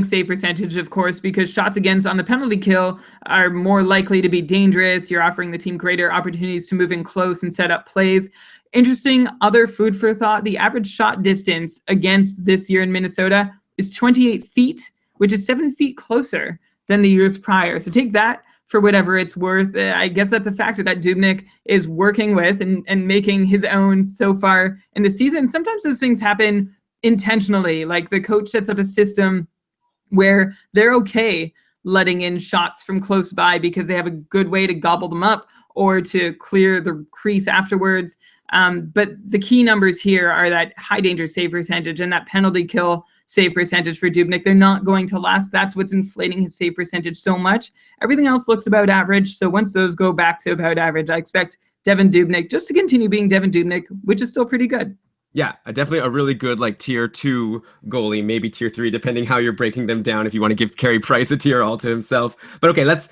save percentage, of course, because shots against on the penalty kill are more likely to be dangerous. You're offering the team greater opportunities to move in close and set up plays. Interesting other food for thought, the average shot distance against this year in Minnesota is 28 feet, which is 7 feet closer than the years prior. So take that for whatever it's worth. I guess that's a factor that Dubnyk is working with and making his own so far in the season. Sometimes those things happen intentionally, like the coach sets up a system where they're okay letting in shots from close by because they have a good way to gobble them up or to clear the crease afterwards. But the key numbers here are that high danger save percentage and that penalty kill save percentage for Dubnyk. They're not going to last. That's what's inflating his save percentage so much. Everything else looks about average. So once those go back to about average, I expect Devin Dubnyk just to continue being Devin Dubnyk, which is still pretty good. Yeah, definitely a really good like tier 2 goalie, maybe tier 3, depending how you're breaking them down. If you want to give Carey Price a tier all to himself, but okay, let's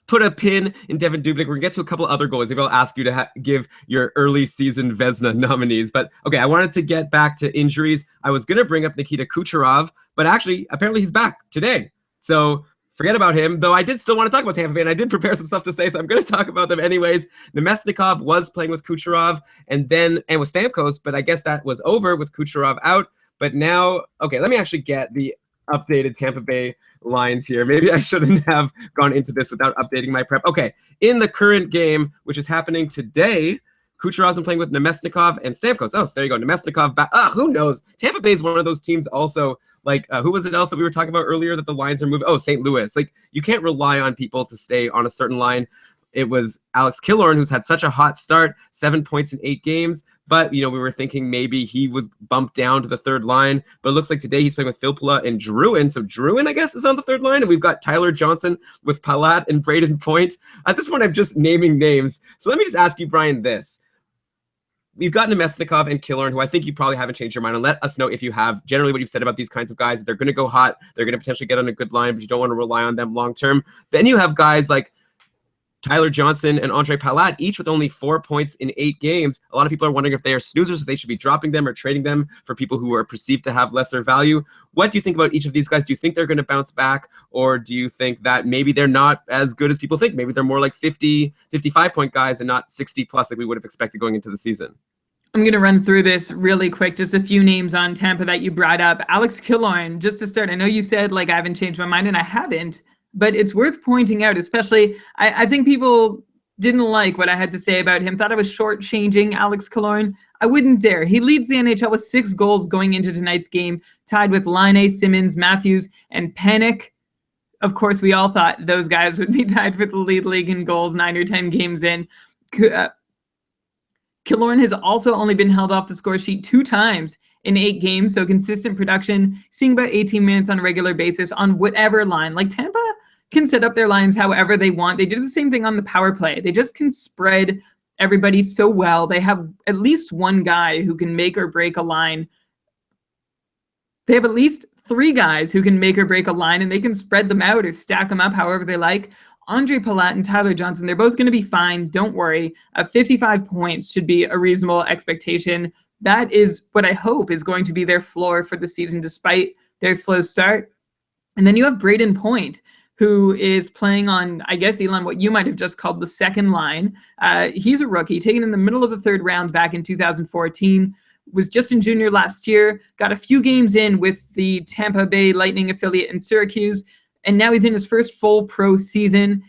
put a pin in Devin Dubnyk. We're gonna get to a couple other goalies. Maybe I'll ask you to give your early season Vezina nominees. But okay, I wanted to get back to injuries. I was gonna bring up Nikita Kucherov, but actually, apparently he's back today. So forget about him, though I did still want to talk about Tampa Bay, and I did prepare some stuff to say, so I'm going to talk about them anyways. Nemesnikov was playing with Kucherov and with Stamkos, but I guess that was over with Kucherov out. But now, okay, let me actually get the updated Tampa Bay lines here. Maybe I shouldn't have gone into this without updating my prep. Okay, in the current game, which is happening today, Kucherov's been playing with Nemesnikov and Stamkos. Oh, so there you go. Nemesnikov back. Who knows? Tampa Bay is one of those teams also, like, who was it else that we were talking about earlier that the lines are moving? Oh, St. Louis. Like, you can't rely on people to stay on a certain line. It was Alex Killorn, who's had such a hot start, 7 points in 8 games. But, we were thinking maybe he was bumped down to the third line. But it looks like today he's playing with Filppula and Drouin. So Drouin, I guess, is on the third line. And we've got Tyler Johnson with Palat and Braden Point. At this point, I'm just naming names. So let me just ask you, Brian, this. we've gotten to Mesnikov and Killorn, who I think you probably haven't changed your mind on. Let us know if you have. Generally, what you've said about these kinds of guys is they're going to go hot. They're going to potentially get on a good line, but you don't want to rely on them long term. Then you have guys like Tyler Johnson and Andre Palat, each with only 4 points in 8 games. A lot of people are wondering if they are snoozers, if they should be dropping them or trading them for people who are perceived to have lesser value. What do you think about each of these guys? Do you think they're going to bounce back, or do you think that maybe they're not as good as people think? Maybe they're more like 50, 55-point guys and not 60-plus like we would have expected going into the season. I'm going to run through this really quick. Just a few names on Tampa that you brought up. Alex Killorn, just to start, I know you said, like, I haven't changed my mind, and I haven't. But it's worth pointing out, especially, I think people didn't like what I had to say about him, thought I was shortchanging Alex Killorn. I wouldn't dare. He leads the NHL with 6 goals going into tonight's game, tied with Laine, Simmons, Matthews, and Panik. Of course, we all thought those guys would be tied for the league in goals 9 or 10 games in. Killorn has also only been held off the score sheet 2 times in 8 games, so consistent production, seeing about 18 minutes on a regular basis on whatever line. Like, Tampa can set up their lines however they want. They do the same thing on the power play. They just can spread everybody so well. They have at least one guy who can make or break a line. They have at least 3 guys who can make or break a line, and they can spread them out or stack them up however they like. Andre Palat and Tyler Johnson, they're both going to be fine. Don't worry. 55 points should be a reasonable expectation. That is what I hope is going to be their floor for the season, despite their slow start. And then you have Braden Point, who is playing on, I guess, Elon, what you might have just called the second line. He's a rookie, taken in the middle of the 3rd round back in 2014, was just in junior last year, got a few games in with the Tampa Bay Lightning affiliate in Syracuse, and now he's in his first full pro season.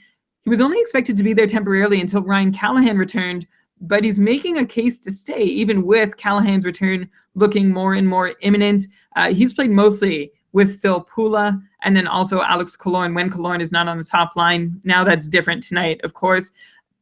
He was only expected to be there temporarily until Ryan Callahan returned, but he's making a case to stay, even with Callahan's return looking more and more imminent. He's played mostly with Phil Pula, and then also Alex Killorn when Killorn is not on the top line. Now that's different tonight, of course.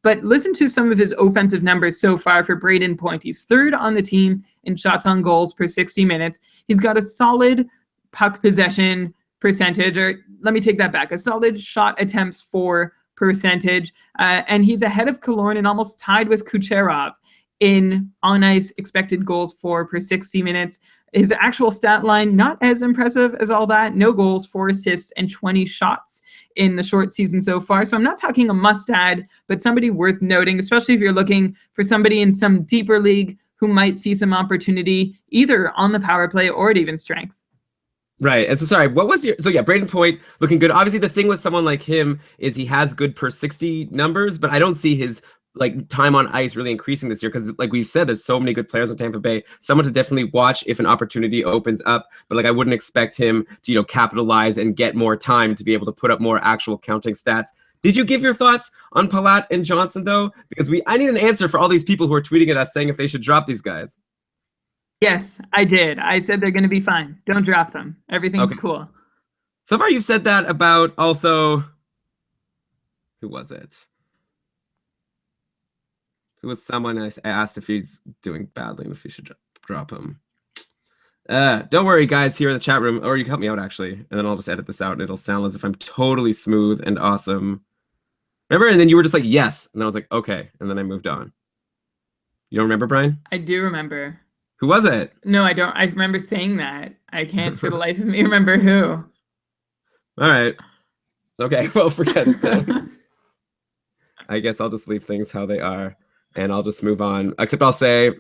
But listen to some of his offensive numbers so far for Braden Point. He's 3rd on the team in shots on goals per 60 minutes. He's got a solid puck possession percentage, or let me take that back, a solid shot attempts for percentage. And he's ahead of Killorn and almost tied with Kucherov in on-ice expected goals for per 60 minutes. His actual stat line, not as impressive as all that. No goals, 4 assists, and 20 shots in the short season so far. So I'm not talking a must-add, but somebody worth noting, especially if you're looking for somebody in some deeper league who might see some opportunity either on the power play or at even strength. Right. And so, sorry, what was your... So, yeah, Braden Point looking good. Obviously, the thing with someone like him is he has good per 60 numbers, but I don't see his like time on ice really increasing this year because, like we've said, there's so many good players in Tampa Bay. Someone to definitely watch if an opportunity opens up, but like I wouldn't expect him to, capitalize and get more time to be able to put up more actual counting stats. Did you give your thoughts on Palat and Johnson though? Because I need an answer for all these people who are tweeting at us saying if they should drop these guys. Yes, I did. I said they're going to be fine. Don't drop them. Everything's cool. So far, you've said that about also. Who was it? It was someone I asked if he's doing badly and if we should drop him. Don't worry, guys, here in the chat room, or you can help me out, actually, and then I'll just edit this out, and it'll sound as if I'm totally smooth and awesome. Remember? And then you were just like, yes. And I was like, okay. And then I moved on. You don't remember, Brian? I do remember. Who was it? No, I don't. I remember saying that. I can't for the life of me remember who. All right. Okay, well, forget it then. I guess I'll just leave things how they are, and I'll just move on. Except I'll say,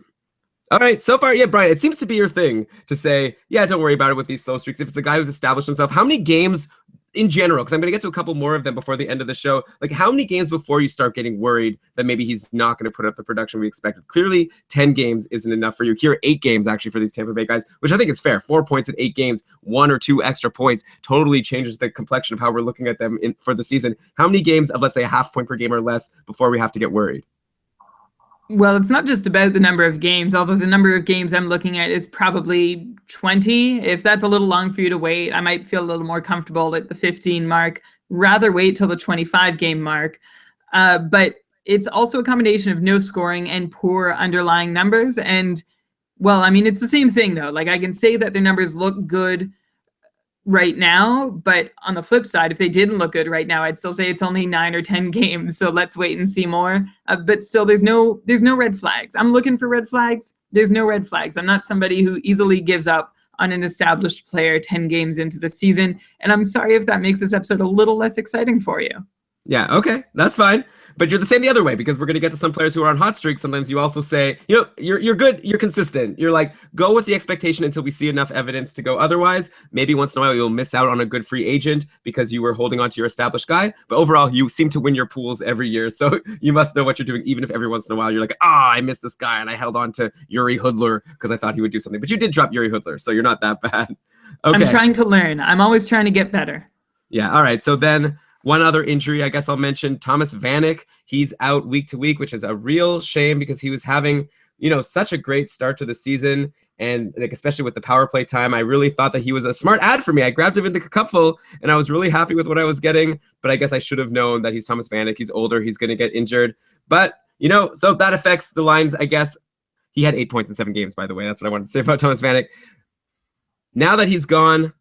all right, so far, yeah, Brian, it seems to be your thing to say, yeah, don't worry about it with these slow streaks. If it's a guy who's established himself, how many games in general, because I'm going to get to a couple more of them before the end of the show, like how many games before you start getting worried that maybe he's not going to put up the production we expected? Clearly, 10 games isn't enough for you. Here, 8 games actually for these Tampa Bay guys, which I think is fair. 4 points in 8 games, 1 or 2 extra points totally changes the complexion of how we're looking at them for the season. How many games of, let's say, a half point per game or less before we have to get worried? Well, it's not just about the number of games, although the number of games I'm looking at is probably 20. If that's a little long for you to wait, I might feel a little more comfortable at the 15 mark. Rather wait till the 25 game mark. But it's also a combination of no scoring and poor underlying numbers. And, well, I mean, it's the same thing, though. Like, I can say that their numbers look good right now, but on the flip side, if they didn't look good right now, I'd still say it's only 9 or 10 games, so let's wait and see more. But still, there's no red flags. I'm looking for red flags. There's no red flags. I'm not somebody who easily gives up on an established player 10 games into the season, and I'm sorry if that makes this episode a little less exciting for you. Yeah, okay, that's fine. But you're the same the other way, because we're going to get to some players who are on hot streaks. Sometimes you also say, you know, you're good, you're consistent. You're like, go with the expectation until we see enough evidence to go otherwise. Maybe once in a while you'll miss out on a good free agent because you were holding on to your established guy. But overall, you seem to win your pools every year. So you must know what you're doing, even if every once in a while you're like, I missed this guy and I held on to Yuri Hudler because I thought he would do something. But you did drop Yuri Hudler, so you're not that bad. Okay. I'm trying to learn. I'm always trying to get better. Yeah, all right. So then one other injury, I guess I'll mention, Thomas Vanek. He's out week to week, which is a real shame because he was having, you know, such a great start to the season. And like, especially with the power play time, I really thought that he was a smart ad for me. I grabbed him in the cupful and I was really happy with what I was getting. But I guess I should have known that he's Thomas Vanek. He's older. He's going to get injured. But, you know, so that affects the lines, I guess. He had 8 points in 7 games, by the way. That's what I wanted to say about Thomas Vanek. Now that he's gone,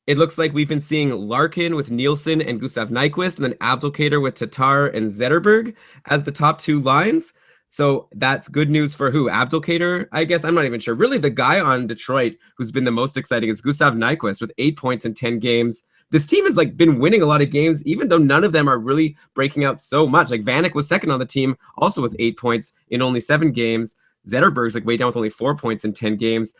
it looks like we've been seeing Larkin with Nielsen and Gustav Nyquist, and then Abdelkader with Tatar and Zetterberg as the top 2 lines. So that's good news for who? Abdelkader, I guess? I'm not even sure. Really, the guy on Detroit who's been the most exciting is Gustav Nyquist with 8 points in 10 games. This team has like been winning a lot of games, even though none of them are really breaking out so much. Like Vanek was second on the team, also with 8 points in only 7 games. Zetterberg's like way down with only 4 points in 10 games.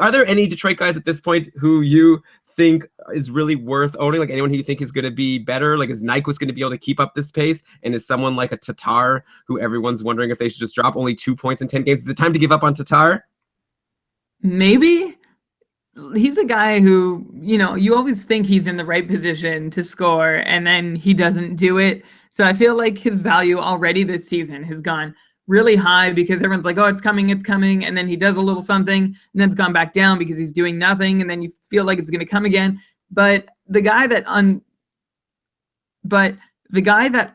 Are there any Detroit guys at this point who you think is really worth owning? Like anyone who you think is going to be better? Like is Nyquist going to be able to keep up this pace? And is someone like a Tatar who everyone's wondering if they should just drop only 2 points in 10 games? Is it time to give up on Tatar? Maybe. He's a guy who, you know, you always think he's in the right position to score and then he doesn't do it. So I feel like his value already this season has gone really high because everyone's like, oh, it's coming. And then he does a little something and then it's gone back down because he's doing nothing. And then you feel like it's going to come again. But the guy that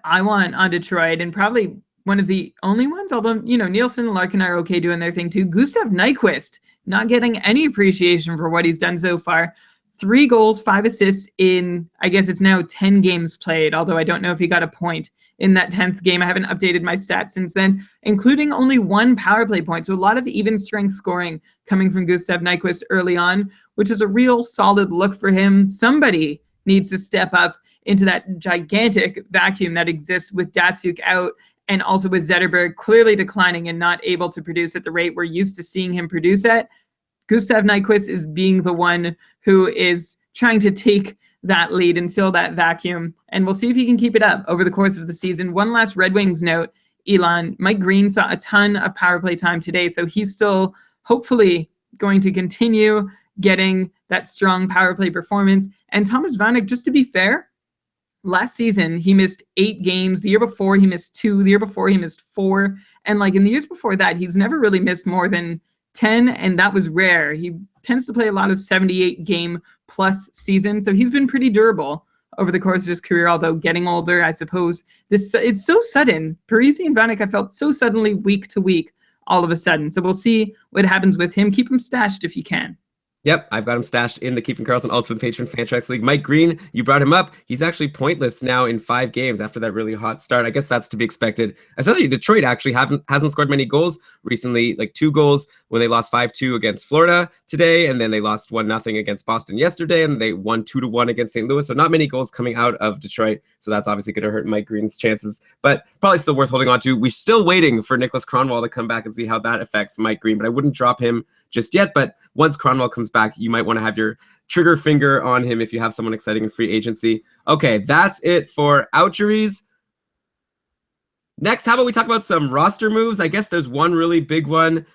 I want on Detroit, and probably one of the only ones, although, you know, Nielsen and Larkin are okay doing their thing too, Gustav Nyquist, not getting any appreciation for what he's done so far. 3 goals, 5 assists in, I guess it's now 10 games played, although I don't know if he got a point in that 10th game. I haven't updated my stats since then, including only 1 power play point. So a lot of even strength scoring coming from Gustav Nyquist early on, which is a real solid look for him. Somebody needs to step up into that gigantic vacuum that exists with Datsuk out and also with Zetterberg clearly declining and not able to produce at the rate we're used to seeing him produce at. Gustav Nyquist is being the one who is trying to take that lead and fill that vacuum. And we'll see if he can keep it up over the course of the season. One last Red Wings note, Elon, Mike Green saw a ton of power play time today, so he's still hopefully going to continue getting that strong power play performance. And Thomas Vanek, just to be fair, last season he missed 8 games. The year before he missed 2. The year before he missed 4. And like in the years before that, he's never really missed more than 10, and that was rare. He tends to play a lot of 78 game plus seasons, so he's been pretty durable over the course of his career, although getting older, I suppose. It's so sudden. Parisi and Vanek, I felt so suddenly week to week all of a sudden. So we'll see what happens with him. Keep him stashed if you can. Yep, I've got him stashed in the Keeping Karlsson Ultimate Patron Fantrax League. Mike Green, you brought him up. He's actually pointless now in 5 games after that really hot start. I guess that's to be expected. Especially Detroit actually hasn't scored many goals recently, like 2 goals when they lost 5-2 against Florida today, and then they lost 1-0 against Boston yesterday, and they won 2-1 against St. Louis. So not many goals coming out of Detroit. So that's obviously going to hurt Mike Green's chances, but probably still worth holding on to. We're still waiting for Nicholas Kronwall to come back and see how that affects Mike Green, but I wouldn't drop him just yet. But once Kronwall comes back, you might want to have your trigger finger on him if you have someone exciting in free agency. Okay, that's it for outjuries. Next, how about we talk about some roster moves? I guess there's one really big one.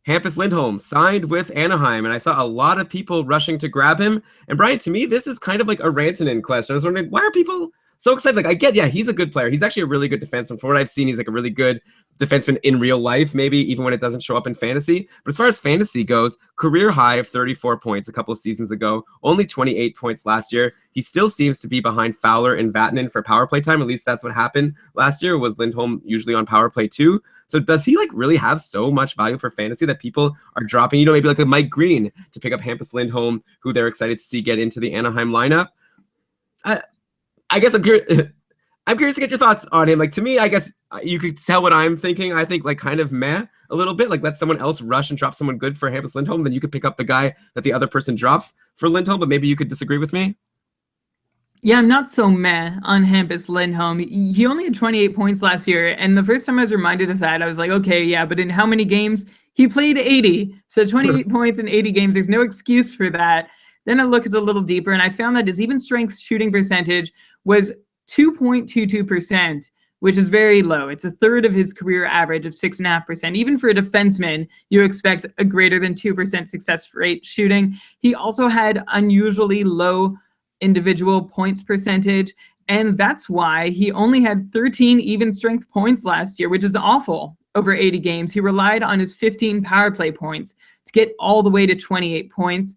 Hampus Lindholm signed with Anaheim, and I saw a lot of people rushing to grab him. And Brian, to me, this is kind of like a Rantanen question. I was wondering, why are people so excited. Like, I get, yeah, he's a good player. He's actually a really good defenseman. From what I've seen, he's like a really good defenseman in real life, maybe even when it doesn't show up in fantasy. But as far as fantasy goes, career high of 34 points a couple of seasons ago, only 28 points last year. He still seems to be behind Fowler and Vatanen for power play time. At least that's what happened last year, was Lindholm usually on power play too. So does he like really have so much value for fantasy that people are dropping, maybe like a Mike Green to pick up Hampus Lindholm, who they're excited to see get into the Anaheim lineup? I guess I'm curious. I'm curious to get your thoughts on him. Like, to me, I guess you could tell what I'm thinking. I think like kind of meh a little bit. Like, let someone else rush and drop someone good for Hampus Lindholm, then you could pick up the guy that the other person drops for Lindholm. But maybe you could disagree with me. Yeah, I'm not so meh on Hampus Lindholm. He only had 28 points last year, and the first time I was reminded of that, I was like, okay, yeah, but in how many games? He played 80, so 28 points in 80 games. There's no excuse for that. Then I looked a little deeper, and I found that his even strength shooting percentage was 2.22%, which is very low. It's a third of his career average of 6.5%. Even for a defenseman, you expect a greater than 2% success rate shooting. He also had unusually low individual points percentage, and that's why he only had 13 even strength points last year, which is awful over 80 games. He relied on his 15 power play points to get all the way to 28 points.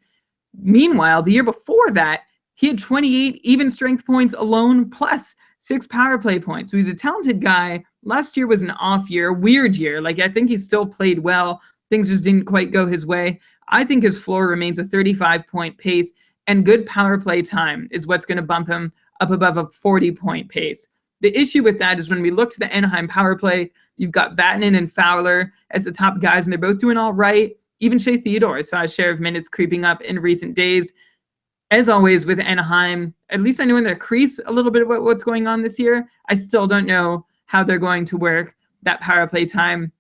Meanwhile, the year before that, he had 28 even strength points alone, plus 6 power play points. So he's a talented guy. Last year was an off year, weird year. Like, I think he still played well. Things just didn't quite go his way. I think his floor remains a 35-point pace, and good power play time is what's going to bump him up above a 40-point pace. The issue with that is when we look to the Anaheim power play, you've got Vatanen and Fowler as the top guys, and they're both doing all right. Even Shea Theodore saw his share of minutes creeping up in recent days. As always with Anaheim, at least I know in their crease a little bit about what's going on this year. I still don't know how they're going to work that power play time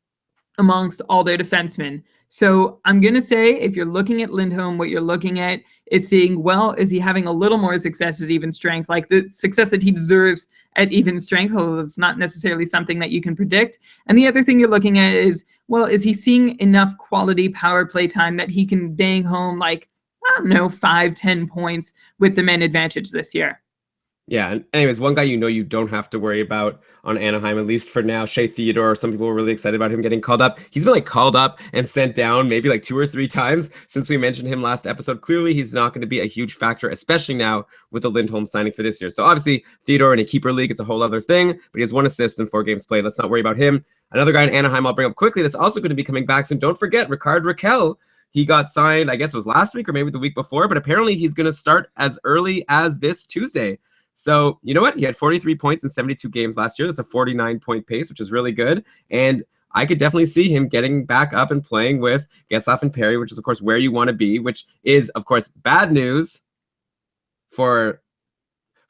amongst all their defensemen. So I'm going to say, if you're looking at Lindholm, what you're looking at is seeing, well, is he having a little more success at even strength, like the success that he deserves at even strength, although it's not necessarily something that you can predict. And the other thing you're looking at is, well, is he seeing enough quality power play time that he can bang home, like, I don't know, 5-10 points with the man advantage this year? Yeah, and anyways, one guy you don't have to worry about on Anaheim, at least for now, Shea Theodore. Some people were really excited about him getting called up. He's been like called up and sent down maybe like 2 or 3 times since we mentioned him last episode. Clearly, he's not going to be a huge factor, especially now with the Lindholm signing for this year. So obviously, Theodore in a keeper league, it's a whole other thing, but he has 1 assist in 4 games played. Let's not worry about him. Another guy in Anaheim I'll bring up quickly that's also going to be coming back soon. Don't forget, Rickard Rakell. He got signed, I guess it was last week or maybe the week before, but apparently he's going to start as early as this Tuesday. So, you know what? He had 43 points in 72 games last year. That's a 49-point pace, which is really good. And I could definitely see him getting back up and playing with Getzlaf and Perry, which is, of course, where you want to be, which is, of course, bad news for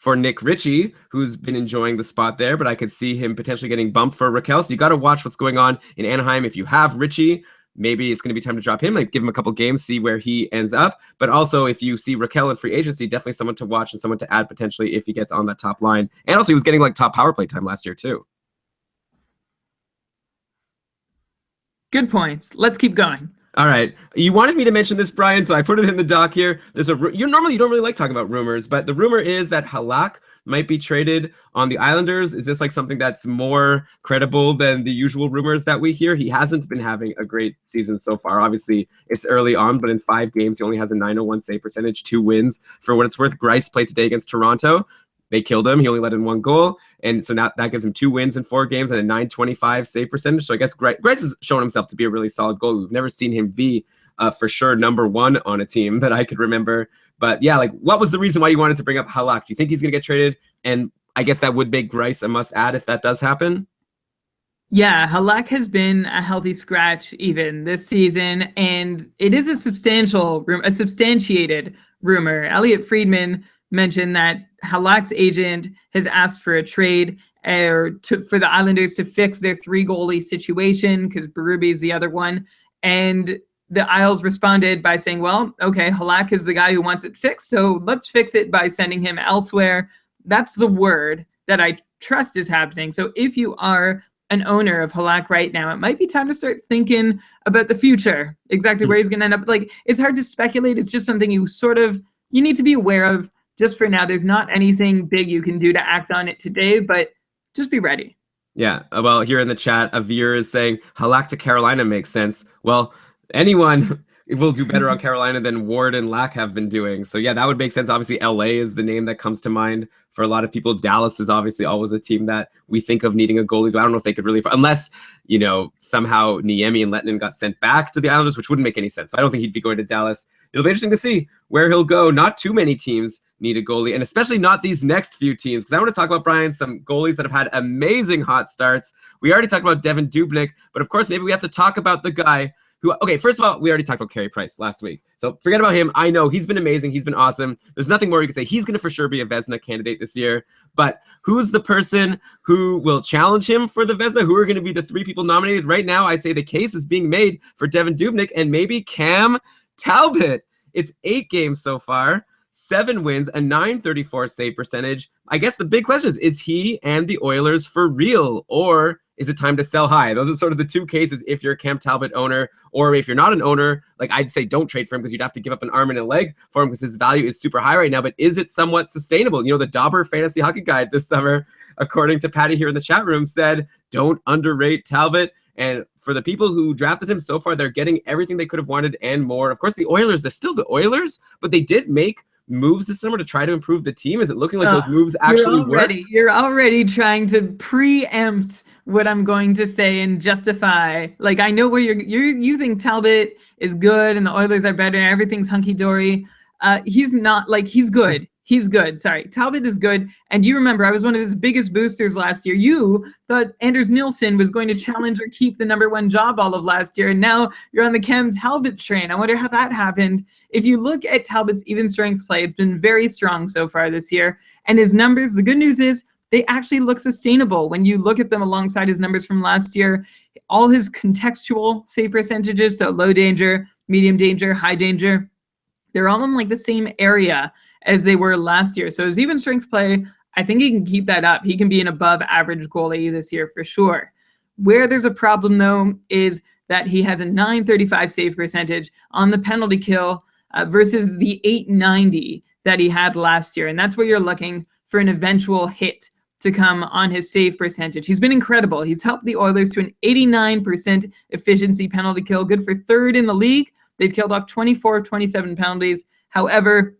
Nick Ritchie, who's been enjoying the spot there. But I could see him potentially getting bumped for Rakell. So you got to watch what's going on in Anaheim. If you have Ritchie, maybe it's going to be time to drop him, like give him a couple games, see where he ends up. But also, if you see Rakell in free agency, definitely someone to watch and someone to add potentially if he gets on that top line. And also, he was getting like top power play time last year too. Good points. Let's keep going. All right. You wanted me to mention this, Brian, so I put it in the doc here. You normally don't really like talking about rumors, but the rumor is that Halak might be traded on the Islanders. Is this like something that's more credible than the usual rumors that we hear? He hasn't been having a great season so far. Obviously, it's early on, but in 5 games, he only has a .901 save percentage, 2 wins. For what it's worth, Greiss played today against Toronto. They killed him. He only let in 1 goal. And so now that gives him 2 wins in 4 games and a .925 save percentage. So I guess Greiss has shown himself to be a really solid goalie. We've never seen him be for sure #1 on a team that I could remember. But yeah, like, what was the reason why you wanted to bring up Halak? Do you think he's going to get traded? And I guess that would make Greiss a must-add if that does happen. Yeah, Halak has been a healthy scratch even this season, and it is a substantiated rumor. Elliot Friedman mentioned that Halak's agent has asked for a trade for the Islanders to fix their 3-goalie situation because Berube is the other one. And the Isles responded by saying, well, okay, Halak is the guy who wants it fixed, so let's fix it by sending him elsewhere. That's the word that I trust is happening. So if you are an owner of Halak right now, it might be time to start thinking about the future, exactly where he's going to end up. Like, it's hard to speculate. It's just something you need to be aware of just for now. There's not anything big you can do to act on it today, but just be ready. Yeah, well, here in the chat, Avir is saying Halak to Carolina makes sense. Well, anyone will do better on Carolina than Ward and Lack have been doing. So yeah, that would make sense. Obviously, LA is the name that comes to mind for a lot of people. Dallas is obviously always a team that we think of needing a goalie. I don't know if they could really, unless, you know, somehow Niemi and Lettinen got sent back to the Islanders, which wouldn't make any sense. So I don't think he'd be going to Dallas. It'll be interesting to see where he'll go. Not too many teams need a goalie, and especially not these next few teams, because I want to talk about, Brian, some goalies that have had amazing hot starts. We already talked about Devan Dubnyk, but of course, maybe we have to talk about the guy who, okay, first of all, we already talked about Carey Price last week, so forget about him. I know he's been amazing. He's been awesome. There's nothing more you can say. He's going to for sure be a Vezina candidate this year, but who's the person who will challenge him for the Vezina? Who are going to be the 3 people nominated? Right now, I'd say the case is being made for Devan Dubnyk and maybe Cam Talbot. It's 8 games so far, 7 wins, a .934 save percentage. I guess the big question is he and the Oilers for real, or is it time to sell high? Those are sort of the 2 cases if you're a Cam Talbot owner, or if you're not an owner, like I'd say don't trade for him because you'd have to give up an arm and a leg for him because his value is super high right now. But is it somewhat sustainable? You know, the Dauber Fantasy Hockey Guide this summer, according to Patty here in the chat room, said don't underrate Talbot. And for the people who drafted him so far, they're getting everything they could have wanted and more. Of course, the Oilers, they're still the Oilers, but they did make moves this summer to try to improve the team. Is it looking like those moves actually work? You're already trying to preempt what I'm going to say and justify. Like, I know where you think Talbot is good and the Oilers are better and everything's hunky-dory. He's not. Like, he's good. He's good. Sorry. Talbot is good. And you remember, I was one of his biggest boosters last year. You thought Anders Nilsson was going to challenge or keep the #1 job all of last year. And now you're on the Cam Talbot train. I wonder how that happened. If you look at Talbot's even strength play, it's been very strong so far this year. And his numbers, the good news is they actually look sustainable. When you look at them alongside his numbers from last year, all his contextual save percentages, so low danger, medium danger, high danger, they're all in like the same area as they were last year. So his even strength play, I think he can keep that up. He can be an above average goalie this year for sure. Where there's a problem though is that he has a .935 save percentage on the penalty kill versus the .890 that he had last year. And that's where you're looking for an eventual hit to come on his save percentage. He's been incredible. He's helped the Oilers to an 89% efficiency penalty kill, good for 3rd in the league. They've killed off 24 of 27 penalties. However,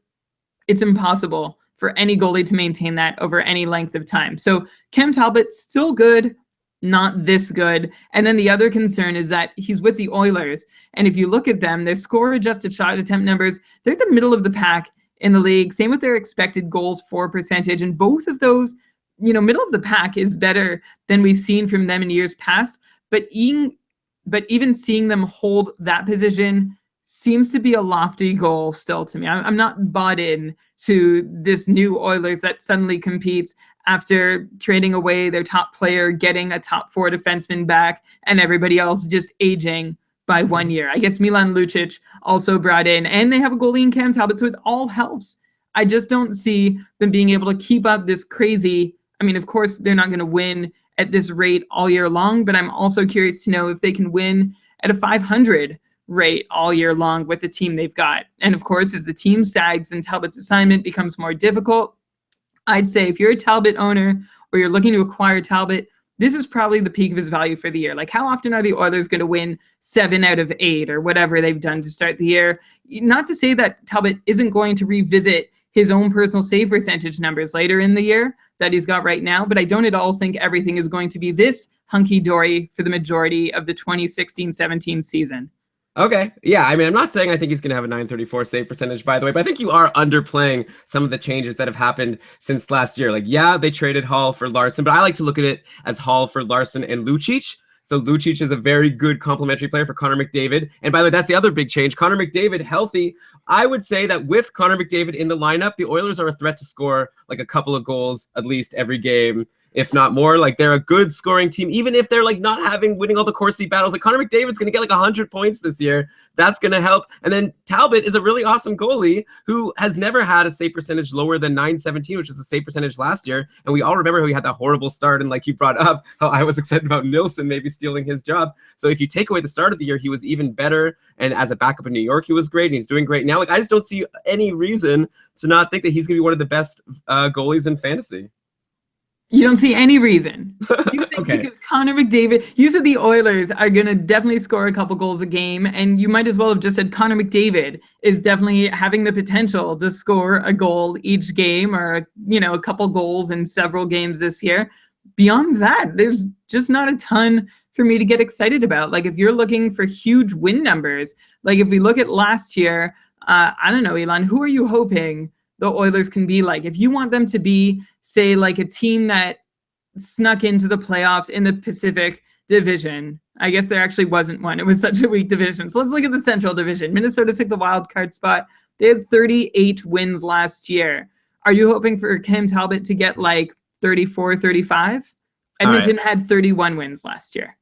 it's impossible for any goalie to maintain that over any length of time. So Cam Talbot, still good, not this good. And then the other concern is that he's with the Oilers. And if you look at them, their score-adjusted shot attempt numbers, they're the middle of the pack in the league. Same with their expected goals for percentage. And both of those, you know, middle of the pack is better than we've seen from them in years past. But even seeing them hold that position seems to be a lofty goal still to me. I'm not bought in to this new Oilers that suddenly competes after trading away their top player, getting a top 4 defenseman back, and everybody else just aging by 1 year. I guess Milan Lucic also brought in, and they have a goalie in Cam Talbot, so it all helps. I just don't see them being able to keep up this crazy. I mean, of course, they're not going to win at this rate all year long, but I'm also curious to know if they can win at a 500 rate all year long with the team they've got. And of course, as the team sags and Talbot's assignment becomes more difficult, I'd say if you're a Talbot owner or you're looking to acquire Talbot, this is probably the peak of his value for the year. Like, how often are the Oilers going to win 7 out of 8 or whatever they've done to start the year? Not to say that Talbot isn't going to revisit his own personal save percentage numbers later in the year that he's got right now, but I don't at all think everything is going to be this hunky-dory for the majority of the 2016-17 season. Okay. Yeah. I mean, I'm not saying I think he's going to have a .934 save percentage, by the way, but I think you are underplaying some of the changes that have happened since last year. Like, yeah, they traded Hall for Larson, but I like to look at it as Hall for Larson and Lucic. So Lucic is a very good complementary player for Connor McDavid. And by the way, that's the other big change. Connor McDavid healthy. I would say that with Connor McDavid in the lineup, the Oilers are a threat to score like a couple of goals at least every game. if not more. Like, they're a good scoring team, even if they're like not winning all the Corsi battles. Like, Connor McDavid's going to get like 100 points this year. That's going to help. And then Talbot is a really awesome goalie who has never had a save percentage lower than .917, which is the save percentage last year. And we all remember how he had that horrible start. And like you brought up, how I was excited about Nilsson maybe stealing his job. So if you take away the start of the year, he was even better. And as a backup in New York, he was great, and he's doing great now. Like, I just don't see any reason to not think that he's going to be one of the best goalies in fantasy. You don't see any reason. You think Okay. Because Connor McDavid, you said the Oilers are going to definitely score a couple goals a game, and you might as well have just said Connor McDavid is definitely having the potential to score a goal each game, or, you know, a couple goals in several games this year. Beyond that, there's just not a ton for me to get excited about. Like, if you're looking for huge win numbers, like if we look at last year, I don't know, Elon, who are you hoping the Oilers can be like? If you want them to be, say, like a team that snuck into the playoffs in the Pacific Division, I guess there actually wasn't one. It was such a weak division. So let's look at the Central Division. Minnesota took the wild card spot. They had 38 wins last year. Are you hoping for Cam Talbot to get like 34, 35? Edmonton had 31 wins last year.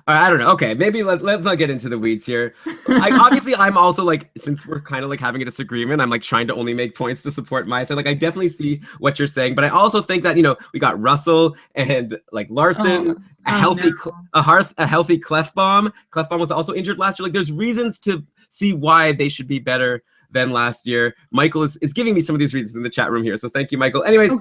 I don't know. Okay, maybe let's not get into the weeds here. Obviously, I'm also like, since we're kind of like having a disagreement, I'm like trying to only make points to support my side. Like, I definitely see what you're saying, but I also think that, you know, we got Russell and like Larson, a healthy Clefbaum. Clefbaum was also injured last year. Like, there's reasons to see why they should be better than last year. Michael is giving me some of these reasons in the chat room here, so thank you, Michael. Anyways,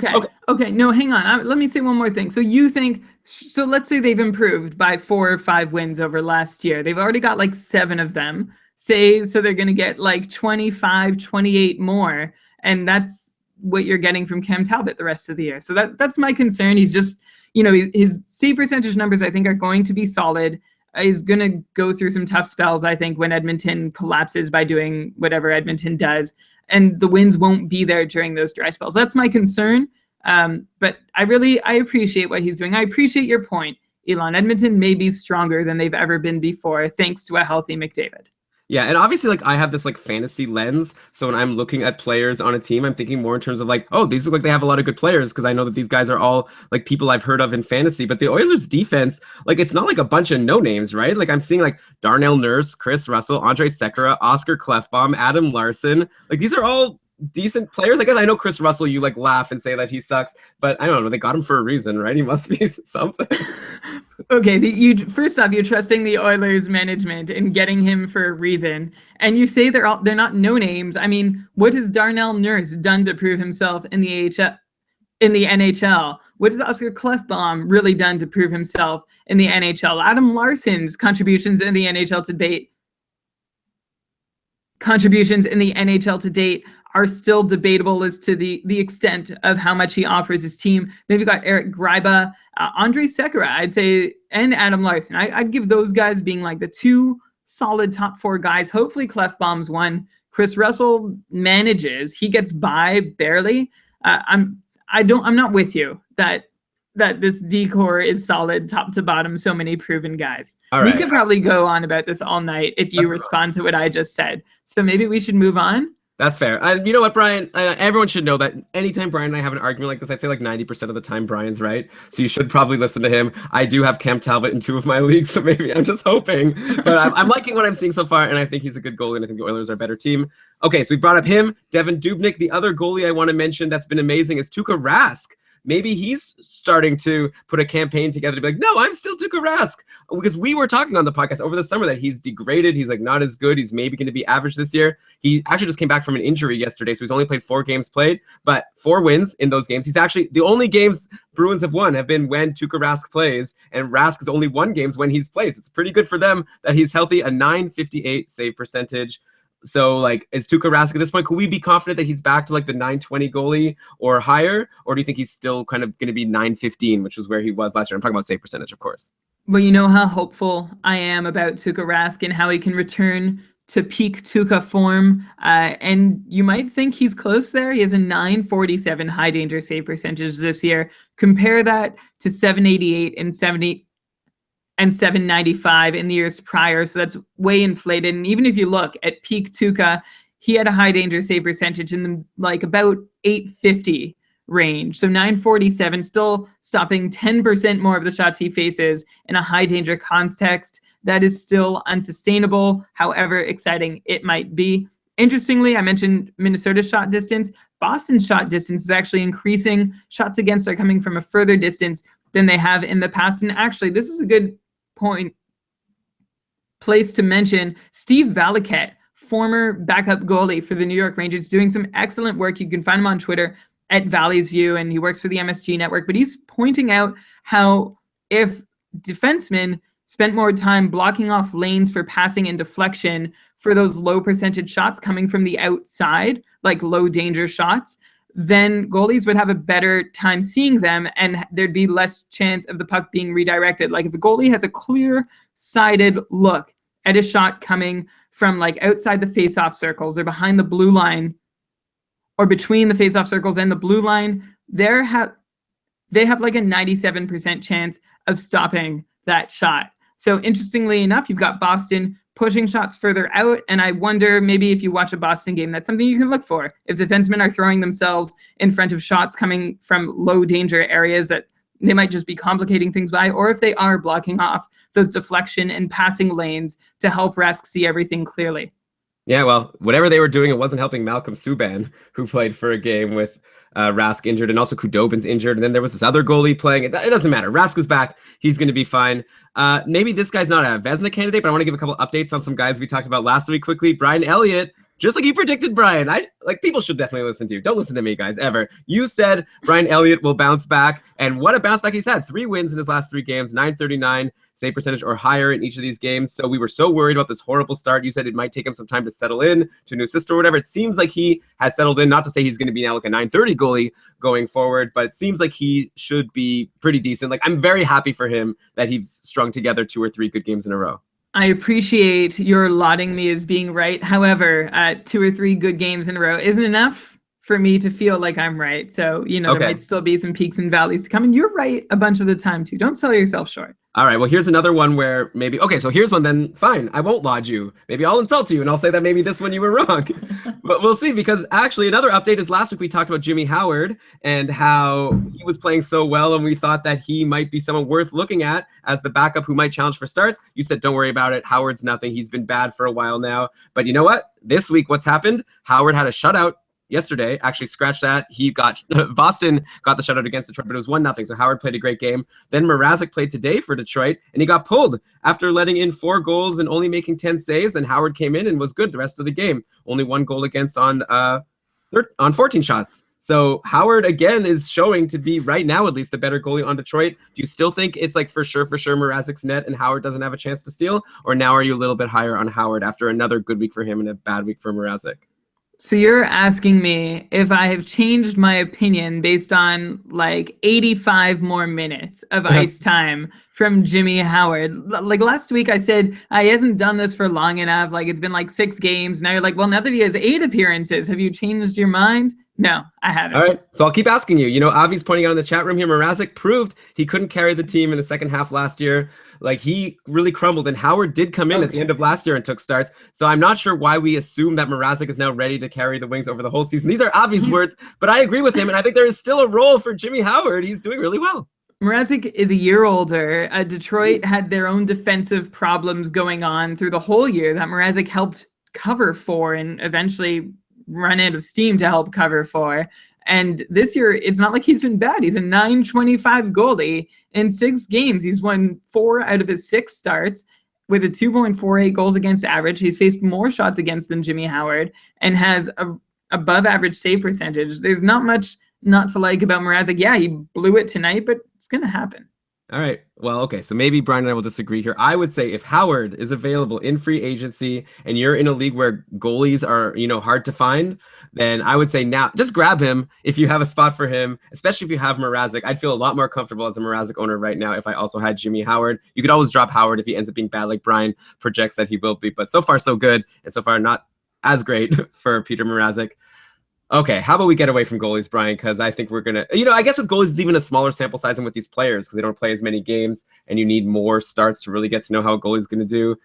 okay. No, hang on. Let me say one more thing. So you think, so let's say they've improved by 4 or 5 wins over last year. They've already got like 7 of them. Say, so they're going to get like 25, 28 more, and that's what you're getting from Cam Talbot the rest of the year. So that's my concern. He's just, you know, his save percentage numbers, I think, are going to be solid. Is going to go through some tough spells, I think, when Edmonton collapses by doing whatever Edmonton does, and the wins won't be there during those dry spells. That's my concern. But I appreciate what he's doing. I appreciate your point, Elon. Edmonton may be stronger than they've ever been before, thanks to a healthy McDavid. Yeah, and obviously, like, I have this like fantasy lens, so when I'm looking at players on a team, I'm thinking more in terms of like, oh, these look like they have a lot of good players, because I know that these guys are all like people I've heard of in fantasy. But the Oilers defense, like, it's not like a bunch of no names, right? Like, I'm seeing like Darnell Nurse, Chris Russell, Andre Sekera, Oscar Clefbaum, Adam Larson. Like, these are all decent players. I guess I know Chris Russell, you like laugh and say that he sucks, but I don't know, they got him for a reason, right? He must be something. Okay, first off, you're trusting the Oilers management in getting him for a reason, and you say they're not no names. I mean, what has Darnell Nurse done to prove himself in the AHL, in the NHL? What has Oscar Clefbaum really done to prove himself in the NHL? Adam Larson's contributions in the NHL to date are still debatable as to the extent of how much he offers his team. Then you've got Eric Gryba, Andre Sekera, I'd say, and Adam Larson. I'd give those guys being like the 2 solid top 4 guys. Hopefully Clefbaum's one. Chris Russell manages. He gets by barely. I'm not with you that this decor is solid top to bottom, so many proven guys. All right. We could probably go on about this all night if you respond to what I just said. So maybe we should move on. That's fair. And you know what, Brian? Everyone should know that anytime Brian and I have an argument like this, I'd say like 90% of the time Brian's right. So you should probably listen to him. I do have Cam Talbot in 2 of my leagues, so maybe I'm just hoping. But I'm liking what I'm seeing so far, and I think he's a good goalie, and I think the Oilers are a better team. Okay, so we brought up him, Devin Dubnyk. The other goalie I want to mention that's been amazing is Tuukka Rask. Maybe he's starting to put a campaign together to be like, no, I'm still Tuukka Rask. Because we were talking on the podcast over the summer that he's degraded. He's like not as good. He's maybe going to be average this year. He actually just came back from an injury yesterday, so he's only played 4 games played, but 4 wins in those games. He's actually, the only games Bruins have won have been when Tuukka Rask plays, and Rask has only won games when he's played. So it's pretty good for them that he's healthy, a .958 save percentage. So, like, is Tuukka Rask at this point, could we be confident that he's back to, like, the .920 goalie or higher? Or do you think he's still kind of going to be .915, which is where he was last year? I'm talking about save percentage, of course. Well, you know how hopeful I am about Tuukka Rask and how he can return to peak Tuukka form. And you might think he's close there. He has a .947 high danger save percentage this year. Compare that to .788 and .795 in the years prior, so that's way inflated. And even if you look at peak Tuukka, he had a high danger save percentage in like about .850 range. So 947, still stopping 10% more of the shots he faces in a high danger context. That is still unsustainable, however exciting it might be. Interestingly, I mentioned Minnesota's shot distance. Boston's shot distance is actually increasing. Shots against are coming from a further distance than they have in the past. And actually, this is a good place to mention Steve Valiquette, former backup goalie for the New York Rangers, doing some excellent work. You can find him on Twitter at Valley's View, and he works for the MSG Network. But he's pointing out how if defensemen spent more time blocking off lanes for passing and deflection for those low percentage shots coming from the outside, like low danger shots, then goalies would have a better time seeing them and there'd be less chance of the puck being redirected. Like if a goalie has a clear-sided look at a shot coming from like outside the face-off circles or behind the blue line or between the face-off circles and the blue line, they have like a 97% chance of stopping that shot. So interestingly enough, you've got Boston pushing shots further out, and I wonder maybe if you watch a Boston game, that's something you can look for. If defensemen are throwing themselves in front of shots coming from low danger areas that they might just be complicating things by, or if they are blocking off those deflection and passing lanes to help Rask see everything clearly. Yeah, well, whatever they were doing, it wasn't helping Malcolm Subban, who played for a game with Rask injured, and also Khudobin's injured. And then there was this other goalie playing. It doesn't matter. Rask is back. He's going to be fine. Maybe this guy's not a Vezina candidate, but I want to give a couple updates on some guys we talked about last week quickly. Brian Elliott, just like you predicted, Brian. People should definitely listen to you. Don't listen to me, guys, ever. You said Brian Elliott will bounce back, and what a bounce back he's had. 3 wins in his last 3 games, .939 save percentage or higher in each of these games. So we were so worried about this horrible start. You said it might take him some time to settle in to a new system or whatever. It seems like he has settled in. Not to say he's going to be now like a .930 goalie going forward, but it seems like he should be pretty decent. Like, I'm very happy for him that he's strung together 2 or 3 good games in a row. I appreciate your lauding me as being right. However, 2 or 3 good games in a row isn't enough for me to feel like I'm right. So, there might still be some peaks and valleys to come. And you're right a bunch of the time, too. Don't sell yourself short. All right, well, here's another one where maybe, okay, so here's one then, fine, I won't laud you. Maybe I'll insult you, and I'll say that maybe this one you were wrong. But we'll see, because actually another update is last week we talked about Jimmy Howard and how he was playing so well, and we thought that he might be someone worth looking at as the backup who might challenge for starts. You said, don't worry about it, Howard's nothing, he's been bad for a while now. But you know what? This week, what's happened? Howard had a shutout yesterday, actually scratch that. Boston got the shutout against Detroit, but it was 1-0. So Howard played a great game. Then Mrazek played today for Detroit, and he got pulled after letting in 4 goals and only making 10 saves. And Howard came in and was good the rest of the game. Only 1 goal against on 14 shots. So Howard again is showing to be right now at least the better goalie on Detroit. Do you still think it's like for sure Mrazek's net and Howard doesn't have a chance to steal? Or now are you a little bit higher on Howard after another good week for him and a bad week for Mrazek? So you're asking me if I have changed my opinion based on like 85 more minutes of ice time from Jimmy Howard. Like last week I said, he hasn't done this for long enough. Like it's been like 6 games. Now you're like, well, now that he has 8 appearances, have you changed your mind? No, I haven't. All right, so I'll keep asking you. Avi's pointing out in the chat room here, Mrazek proved he couldn't carry the team in the second half last year. Like, he really crumbled, and Howard did come in at the end of last year and took starts. So I'm not sure why we assume that Mrazek is now ready to carry the Wings over the whole season. These are Avi's words, but I agree with him, and I think there is still a role for Jimmy Howard. He's doing really well. Mrazek is a year older. Detroit had their own defensive problems going on through the whole year that Mrazek helped cover for and eventually run out of steam to help cover for. And this year, it's not like he's been bad. He's a .925 goalie. In 6 games, he's won 4 out of his 6 starts with a 2.48 goals against average. He's faced more shots against than Jimmy Howard and has a above average save percentage. There's not much not to like about Mrazek. Yeah, he blew it tonight, but it's going to happen. All right. Well, okay. So maybe Brian and I will disagree here. I would say if Howard is available in free agency and you're in a league where goalies are, hard to find, then I would say now just grab him if you have a spot for him, especially if you have Mrazek. I'd feel a lot more comfortable as a Mrazek owner right now if I also had Jimmy Howard. You could always drop Howard if he ends up being bad like Brian projects that he will be. But so far, so good. And so far, not as great for Peter Mrazek. Okay, how about we get away from goalies, Brian? Because I think we're going to, I guess with goalies, it's even a smaller sample size than with these players because they don't play as many games and you need more starts to really get to know how a goalie's going to do.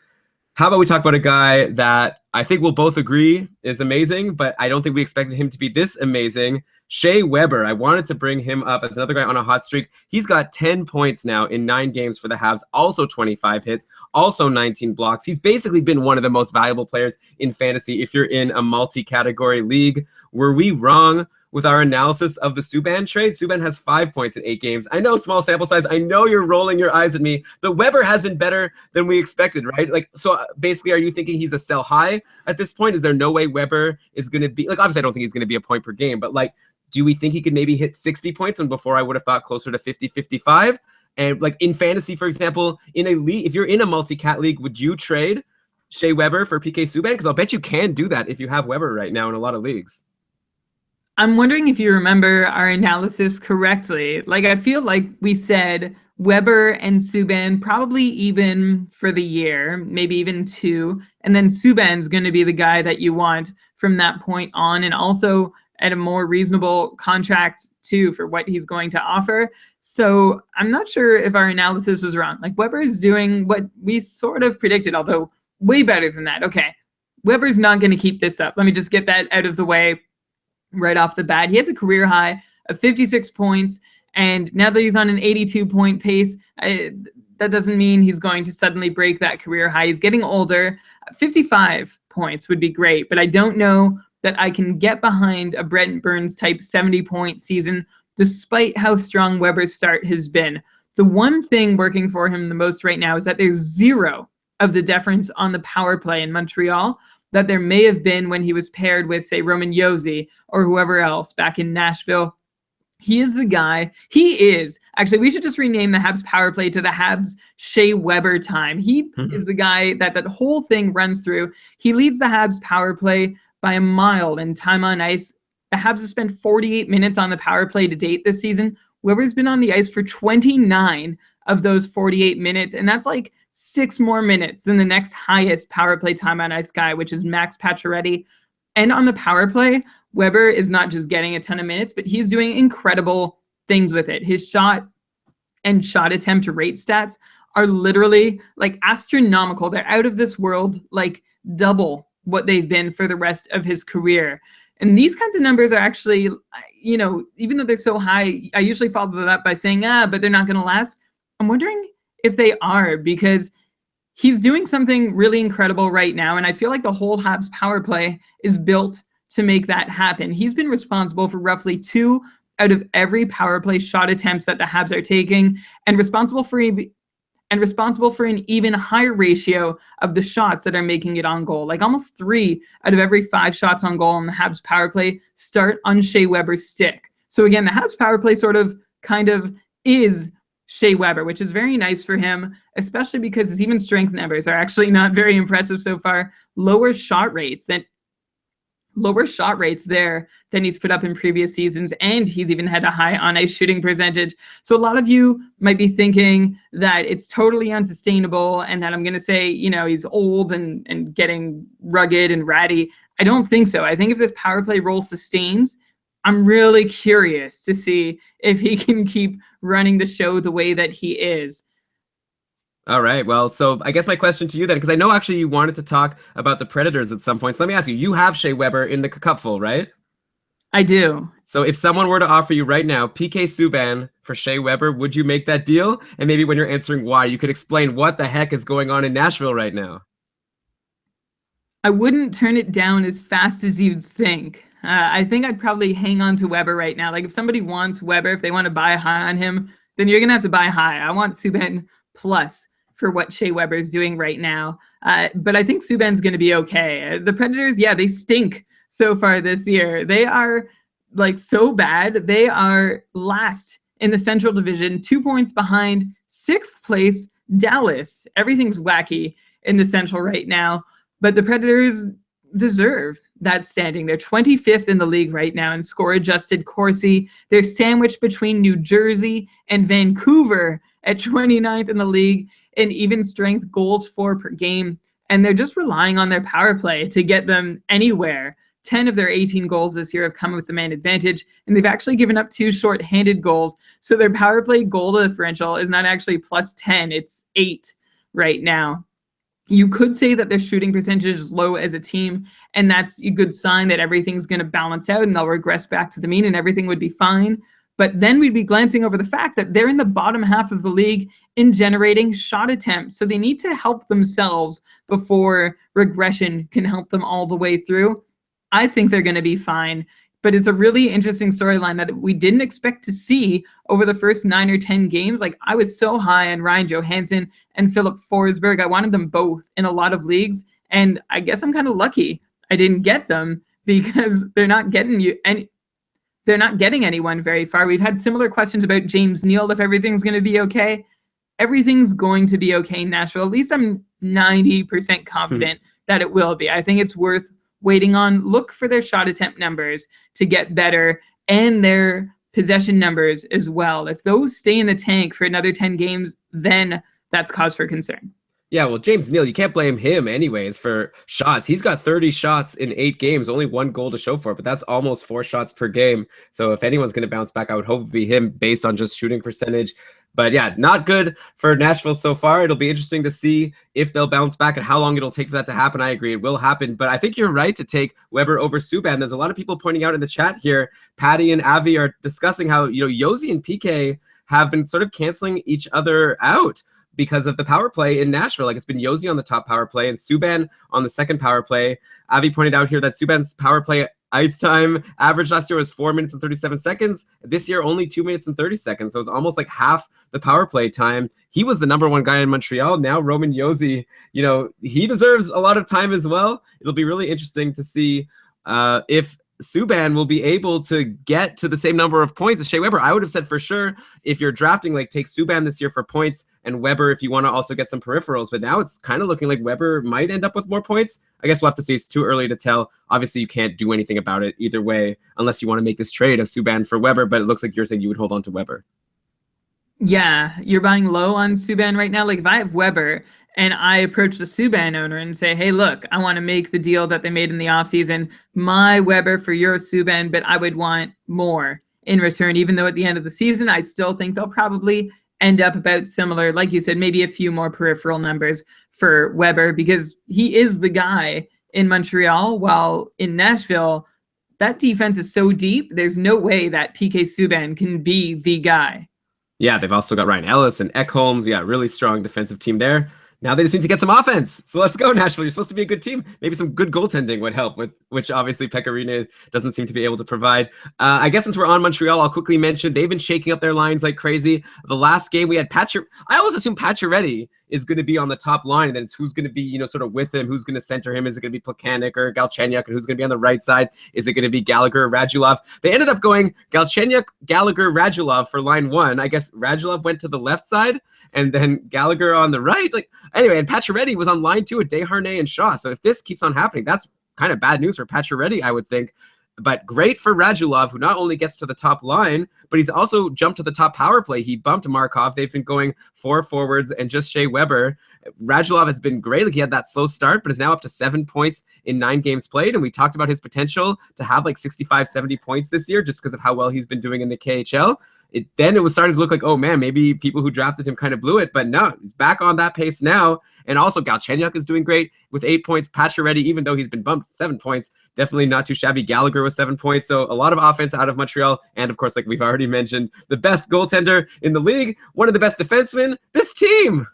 How about we talk about a guy that I think we'll both agree is amazing, but I don't think we expected him to be this amazing. Shea Weber. I wanted to bring him up as another guy on a hot streak. He's got 10 points now in 9 games for the Habs, also 25 hits, also 19 blocks. He's basically been one of the most valuable players in fantasy if you're in a multi-category league. Were we wrong with our analysis of the Subban trade? Subban has 5 points in 8 games. I know, small sample size. I know you're rolling your eyes at me, but Weber has been better than we expected, right? Like, so basically, are you thinking he's a sell high at this point? Is there no way Weber is going to be, like, obviously I don't think he's going to be a point per game, but like, do we think he could maybe hit 60 points when before I would have thought closer to 50, 55? And like in fantasy, for example, in a league, if you're in a multi-cat league, would you trade Shea Weber for PK Subban? Because I'll bet you can do that if you have Weber right now in a lot of leagues. I'm wondering if you remember our analysis correctly. Like, I feel like we said Weber and Subban probably even for the year, maybe even 2. And then Subban's going to be the guy that you want from that point on. And also at a more reasonable contract too for what he's going to offer. So I'm not sure if our analysis was wrong. Like, Weber is doing what we sort of predicted, although way better than that. Okay, Weber's not going to keep this up. Let me just get that out of the way right off the bat. He has a career high of 56 points, and now that he's on an 82-point pace, that doesn't mean he's going to suddenly break that career high. He's getting older. 55 points would be great, but I don't know that I can get behind a Brent Burns type 70-point season, despite how strong Weber's start has been. The one thing working for him the most right now is that there's 0 of the difference on the power play in Montreal that there may have been when he was paired with, say, Roman Josi or whoever else back in Nashville. He is the guy. He is. Actually, we should just rename the Habs power play to the Habs Shea Weber time. He is the guy that whole thing runs through. He leads the Habs power play by a mile in time on ice. The Habs have spent 48 minutes on the power play to date this season. Weber's been on the ice for 29 of those 48 minutes, and that's like 6 more minutes than the next highest power play time on ice guy, which is Max Pacioretty. And on the power play, Weber is not just getting a ton of minutes, but he's doing incredible things with it. His shot and shot attempt rate stats are literally like astronomical. They're out of this world, like double what they've been for the rest of his career. And these kinds of numbers are actually, you know, even though they're so high, I usually follow that up by saying, but they're not going to last. I'm wondering if they are, because he's doing something really incredible right now. And I feel like the whole Habs power play is built to make that happen. He's been responsible for roughly 2 out of every power play shot attempts that the Habs are taking, and responsible for an even higher ratio of the shots that are making it on goal. Like almost 3 out of every 5 shots on goal in the Habs power play start on Shea Weber's stick. So again, the Habs power play kind of is Shea Weber, which is very nice for him, especially because his even strength numbers are actually not very impressive so far. Lower shot rates there than he's put up in previous seasons, and he's even had a high on-ice shooting percentage. So a lot of you might be thinking that it's totally unsustainable and that I'm going to say, you know, he's old and getting rugged and ratty. I don't think so. I think if this power play role sustains, I'm really curious to see if he can keep running the show the way that he is. All right. Well, so I guess my question to you then, because I know actually you wanted to talk about the Predators at some point. So let me ask you, you have Shea Weber in the cupful, right? I do. So if someone were to offer you right now PK Subban for Shea Weber, would you make that deal? And maybe when you're answering why, you could explain what the heck is going on in Nashville right now. I wouldn't turn it down as fast as you'd think. I think I'd probably hang on to Weber right now. Like if somebody wants Weber, if they want to buy high on him, then you're going to have to buy high. I want Subban plus for what Shea Weber is doing right now. But I think Subban's going to be okay. The Predators, yeah, they stink so far this year. They are like so bad. They are last in the Central Division, 2 points behind 6th place Dallas. Everything's wacky in the Central right now, but the Predators deserve that standing. They're 25th in the league right now in score-adjusted Corsi. They're sandwiched between New Jersey and Vancouver at 29th in the league in even strength goals for per game. And they're just relying on their power play to get them anywhere. 10 of their 18 goals this year have come with the man advantage, and they've actually given up 2 short-handed goals. So their power play goal differential is not actually +10, it's 8 right now. You could say that their shooting percentage is low as a team, and that's a good sign that everything's going to balance out and they'll regress back to the mean and everything would be fine. But then we'd be glancing over the fact that they're in the bottom half of the league in generating shot attempts. So they need to help themselves before regression can help them all the way through. I think they're going to be fine. But it's a really interesting storyline that we didn't expect to see over the first 9 or 10 games. Like, I was so high on Ryan Johansson and Philip Forsberg. I wanted them both in a lot of leagues. And I guess I'm kind of lucky I didn't get them because they're not getting you any. They're not getting anyone very far. We've had similar questions about James Neal, if everything's going to be okay. Everything's going to be okay in Nashville. At least I'm 90% confident that it will be. I think it's worth waiting on. Look for their shot attempt numbers to get better and their possession numbers as well. If those stay in the tank for another 10 games, then that's cause for concern. Yeah, well, James Neal, you can't blame him anyways for shots. He's got 30 shots in 8 games, only 1 goal to show for it, but that's almost 4 shots per game. So if anyone's going to bounce back, I would hope it be him based on just shooting percentage. But yeah, not good for Nashville so far. It'll be interesting to see if they'll bounce back and how long it'll take for that to happen. I agree, it will happen. But I think you're right to take Weber over Subban. There's a lot of people pointing out in the chat here, Patty and Avi are discussing how, Josi and PK have been sort of canceling each other out because of the power play in Nashville. Like, it's been Josi on the top power play and Subban on the second power play. Avi pointed out here that Subban's power play ice time average last year was 4 minutes and 37 seconds. This year, only 2 minutes and 30 seconds. So it's almost like half the power play time. He was the number 1 guy in Montreal. Now Roman Josi, he deserves a lot of time as well. It'll be really interesting to see if Subban will be able to get to the same number of points as Shea Weber. I would have said for sure, if you're drafting, like, take Subban this year for points and Weber if you want to also get some peripherals. But now it's kind of looking like Weber might end up with more points. I guess we'll have to see. It's too early to tell. Obviously, you can't do anything about it either way unless you want to make this trade of Subban for Weber. But it looks like you're saying you would hold on to Weber. Yeah, you're buying low on Subban right now. Like, if I have Weber and I approach the Subban owner and say, hey, look, I want to make the deal that they made in the offseason, my Weber for your Subban, but I would want more in return, even though at the end of the season, I still think they'll probably end up about similar, like you said, maybe a few more peripheral numbers for Weber because he is the guy in Montreal, while in Nashville, that defense is so deep, there's no way that PK Subban can be the guy. Yeah, they've also got Ryan Ellis and Ekholm. Yeah, really strong defensive team there. Now they just need to get some offense. So let's go, Nashville. You're supposed to be a good team. Maybe some good goaltending would help, with which obviously Pekka Rinne doesn't seem to be able to provide. I guess since we're on Montreal, I'll quickly mention they've been shaking up their lines like crazy. The last game we had I always assume Pacioretty is going to be on the top line, and then it's who's going to be, sort of with him, who's going to center him. Is it going to be Plekanec or Galchenyuk, and who's going to be on the right side? Is it going to be Gallagher or Radulov? They ended up going Galchenyuk, Gallagher, Radulov for line 1. I guess Radulov went to the left side, and then Gallagher on the right. Anyway, and Pacioretty was on line 2 with Desharnais and Shaw. So if this keeps on happening, that's kind of bad news for Pacioretty, I would think. But great for Radulov, who not only gets to the top line, but he's also jumped to the top power play. He bumped Markov. They've been going 4 forwards and just Shea Weber. Radulov has been great. Like, he had that slow start, but is now up to 7 points in 9 games played. And we talked about his potential to have like 65, 70 points this year just because of how well he's been doing in the KHL. Then it was starting to look like, oh man, maybe people who drafted him kind of blew it, but no, he's back on that pace now. And also Galchenyuk is doing great with 8 points. Pacioretty, even though he's been bumped 7 points, definitely not too shabby. Gallagher with 7 points. So a lot of offense out of Montreal. And of course, like we've already mentioned, the best goaltender in the league, one of the best defensemen, this team.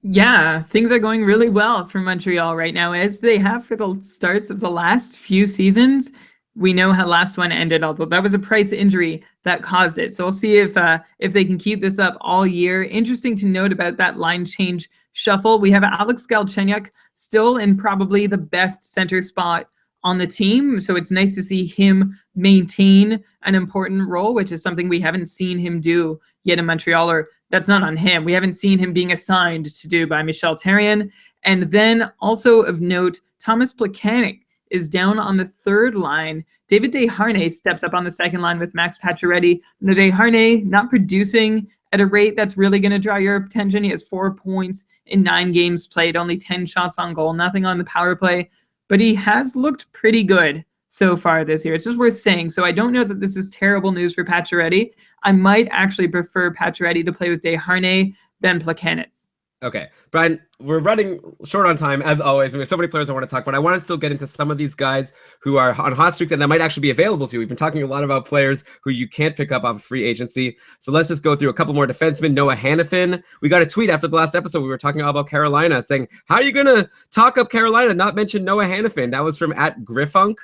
Yeah, things are going really well for Montreal right now, as they have for the starts of the last few seasons. We know how last one ended, although that was a Price injury that caused it. So we'll see if they can keep this up all year. Interesting to note about that line change shuffle. We have Alex Galchenyuk still in probably the best center spot on the team. So it's nice to see him maintain an important role, which is something we haven't seen him do yet in Montreal, or that's not on him. We haven't seen him being assigned to do by Michel Therrien. And then also of note, Thomas Plekanec is down on the third line. David Desharnais steps up on the second line with Max Pacioretty. No, Desharnais not producing at a rate that's really going to draw your attention. He has 4 points in 9 games played, only 10 shots on goal, nothing on the power play. But he has looked pretty good so far this year. It's just worth saying. So I don't know that this is terrible news for Pacioretty. I might actually prefer Pacioretty to play with Desharnais than Plekanec. Okay, Brian, we're running short on time as always, and we have so many players I want to talk about. I want to still get into some of these guys who are on hot streaks and that might actually be available to you. We've been talking a lot about players who you can't pick up off of free agency. So let's just go through a couple more defensemen. Noah Hannafin. We got a tweet after the last episode. We were talking all about Carolina, saying, how are you going to talk up Carolina and not mention Noah Hannafin? That was from @Griffunk.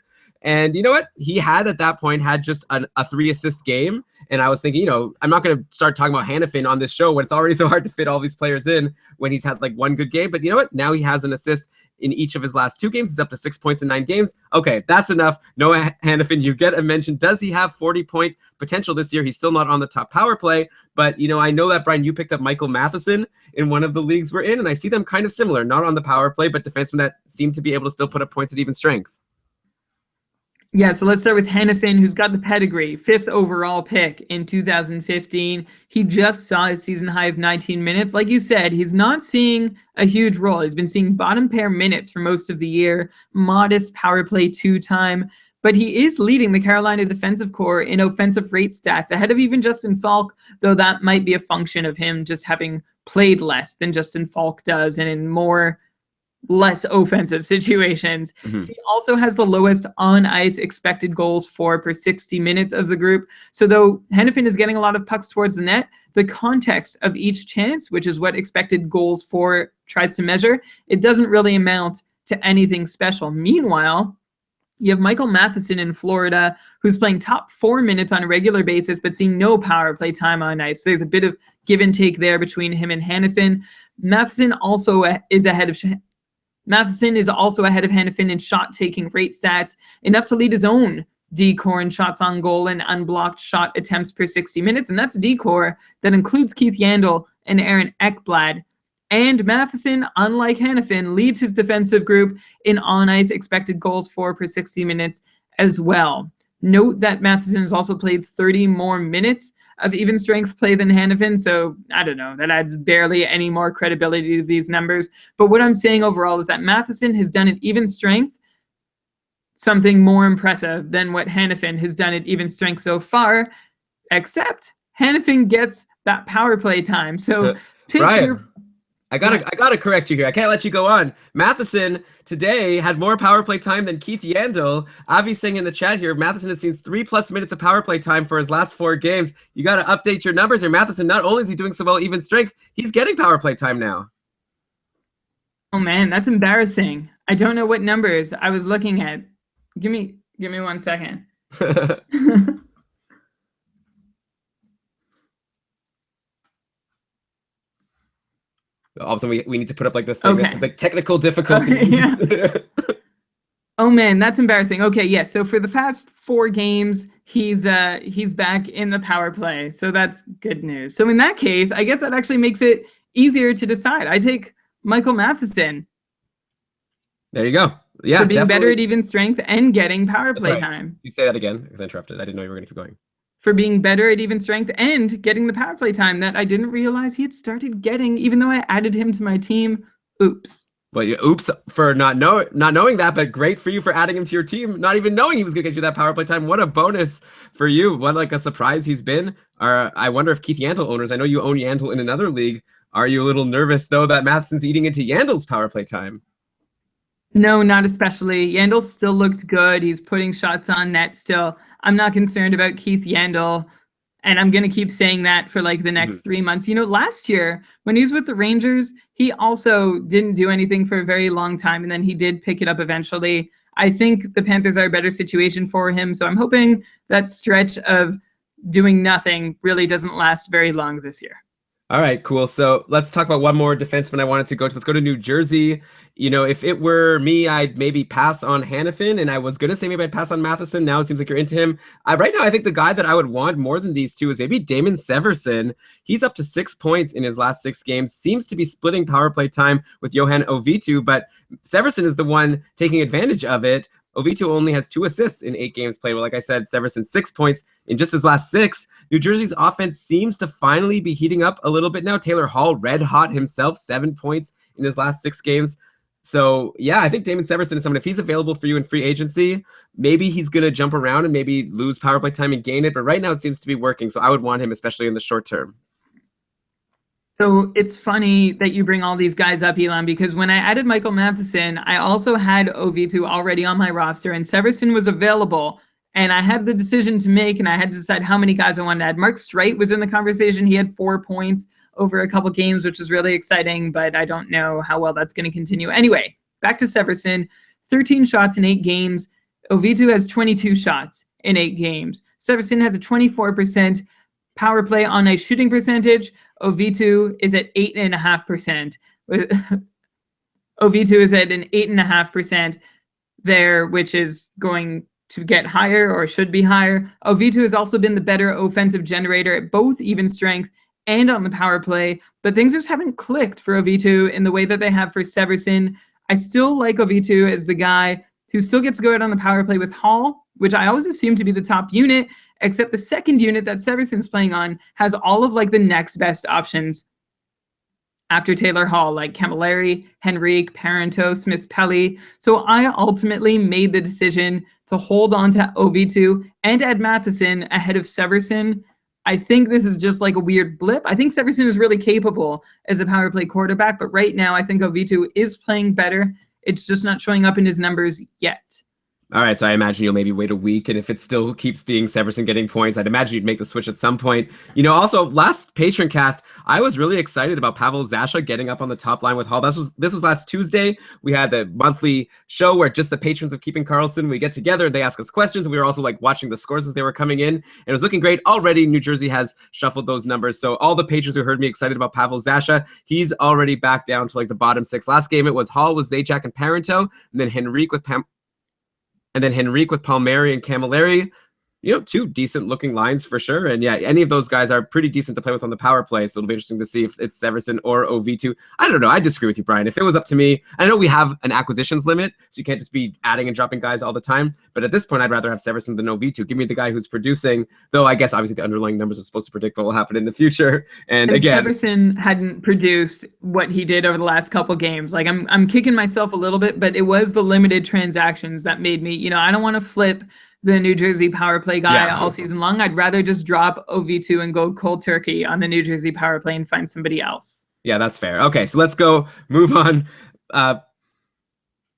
And you know what? He had at that point had just a 3-assist game. And I was thinking, you know, I'm not going to start talking about Hannafin on this show when it's already so hard to fit all these players in when he's had like one good game. But you know what? Now he has an assist in each of his last 2 games. He's up to 6 points in 9 games. Okay, that's enough. Noah Hannafin, you get a mention. Does he have 40-point potential this year? He's still not on the top power play. But, you know, I know that, Brian, you picked up Michael Matheson in one of the leagues we're in. And I see them kind of similar, not on the power play, but defensemen that seem to be able to still put up points at even strength. Yeah, so let's start with Hannafin, who's got the pedigree, 5th overall pick in 2015. He just saw his season high of 19 minutes. Like you said, he's not seeing a huge role. He's been seeing bottom pair minutes for most of the year, modest power play 2 time, but he is leading the Carolina defensive core in offensive rate stats, ahead of even Justin Falk, though that might be a function of him just having played less than Justin Falk does and in less offensive situations. Mm-hmm. He also has the lowest on-ice expected goals for per 60 minutes of the group. So though Hannafin is getting a lot of pucks towards the net, the context of each chance, which is what expected goals for tries to measure, it doesn't really amount to anything special. Meanwhile, you have Michael Matheson in Florida, who's playing top 4 minutes on a regular basis, but seeing no power play time on ice. There's a bit of give and take there between him and Hannafin. Matheson is also ahead of Hannafin in shot-taking rate stats, enough to lead his own D-core in shots on goal and unblocked shot attempts per 60 minutes, and that's a D-core that includes Keith Yandel and Aaron Ekblad. And Matheson, unlike Hannafin, leads his defensive group in on-ice expected goals for per 60 minutes as well. Note that Matheson has also played 30 more minutes of even strength play than Hannafin, so I don't know, that adds barely any more credibility to these numbers. But what I'm saying overall is that Matheson has done at even strength something more impressive than what Hannafin has done at even strength so far, except Hannafin gets that power play time. So Brian, I gotta correct you here. I can't let you go on. Matheson today had more power play time than Keith Yandel. Avi's saying in the chat here, Matheson has seen 3+ minutes of power play time for his last 4 games. You got to update your numbers here. Matheson, not only is he doing so well even strength, he's getting power play time now. Oh man, that's embarrassing. I don't know what numbers I was looking at. Give me 1 second. All of a sudden, we need to put up like the thing Okay. that's like technical difficulties. Yeah. Oh man, that's embarrassing. Okay, yes. So for the past 4 games, he's back in the power play. So that's good news. So in that case, I guess that actually makes it easier to decide. I take Michael Matheson. There you go. Yeah, for being better at even strength and getting power play time. You say that again because I interrupted. I didn't know you were going to keep going. For being better at even strength and getting the power play time that I didn't realize he had started getting, even though I added him to my team. Oops. Well, yeah, oops for not knowing that, but great for you for adding him to your team, not even knowing he was going to get you that power play time. What a bonus for you. What like a surprise he's been. I wonder if Keith Yandel owners, I know you own Yandel in another league. Are you a little nervous, though, that Matheson's eating into Yandel's power play time? No, not especially. Yandel still looked good. He's putting shots on net still. I'm not concerned about Keith Yandel, and I'm going to keep saying that for like the next 3 months. You know, last year when he was with the Rangers, he also didn't do anything for a very long time, and then he did pick it up eventually. I think the Panthers are a better situation for him, so I'm hoping that stretch of doing nothing really doesn't last very long this year. All right, cool. So let's talk about one more defenseman I wanted to go to. Let's go to New Jersey. You know, if it were me, I'd maybe pass on Hannafin, and I was going to say maybe I'd pass on Matheson. Now it seems like you're into him. Right now, I think the guy that I would want more than these two is maybe Damon Severson. He's up to 6 points in his last 6 games, seems to be splitting power play time with Johan Ovitu, but Severson is the one taking advantage of it. Ovitu only has 2 assists in 8 games played. Well, like I said, Severson 6 points in just his last 6. New Jersey's offense seems to finally be heating up a little bit now. Taylor Hall, red hot himself, 7 points in his last 6 games. So, yeah, I think Damon Severson is someone, if he's available for you in free agency, maybe he's going to jump around and maybe lose power play time and gain it. But right now it seems to be working. So I would want him, especially in the short term. So it's funny that you bring all these guys up, Elon, because when I added Michael Matheson, I also had OV2 already on my roster, and Severson was available. And I had the decision to make, and I had to decide how many guys I wanted to add. Mark Streit was in the conversation. He had 4 points over a couple games, which was really exciting, but I don't know how well that's going to continue. Anyway, back to Severson, 13 shots in 8 games. OV2 has 22 shots in 8 games. Severson has a 24% power play on a shooting percentage. OV2 is at 8.5%. OV2 is at an 8.5% there, which is going to get higher or should be higher. OV2 has also been the better offensive generator at both even strength and on the power play, but things just haven't clicked for OV2 in the way that they have for Severson. I still like OV2 as the guy who still gets to go out on the power play with Hall, which I always assume to be the top unit, except the second unit that Severson's playing on has all of like the next best options after Taylor Hall, like Camilleri, Henrique, Parento, Smith-Pelly. So I ultimately made the decision to hold on to OV2 and add Matheson ahead of Severson. I think this is just like a weird blip. I think Severson is really capable as a power play quarterback, but right now I think OV2 is playing better. It's just not showing up in his numbers yet. All right, so I imagine you'll maybe wait a week, and if it still keeps being Severson getting points, I'd imagine you'd make the switch at some point. You know, also, last Patron cast, I was really excited about Pavel Zasha getting up on the top line with Hall. This was last Tuesday. We had the monthly show where just the patrons of Keeping Karlsson, we get together, they ask us questions, and we were also like watching the scores as they were coming in, and it was looking great. Already, New Jersey has shuffled those numbers, so all the patrons who heard me excited about Pavel Zasha, he's already back down to like the bottom 6. Last game, it was Hall with Zajac and Parento, and then Henrique with Palmieri and Camilleri. You know, 2 decent looking lines for sure. And yeah, any of those guys are pretty decent to play with on the power play. So it'll be interesting to see if it's Severson or OV2. I don't know. I disagree with you, Brian. If it was up to me, I know we have an acquisitions limit, so you can't just be adding and dropping guys all the time. But at this point, I'd rather have Severson than OV2. Give me the guy who's producing, though I guess obviously the underlying numbers are supposed to predict what will happen in the future. And again, Severson hadn't produced what he did over the last couple games. Like I'm kicking myself a little bit, but it was the limited transactions that made me, I don't want to flip the New Jersey power play guy all season long. I'd rather just drop OV2 and go cold turkey on the New Jersey power play and find somebody else. Yeah, that's fair. Okay, so let's move on.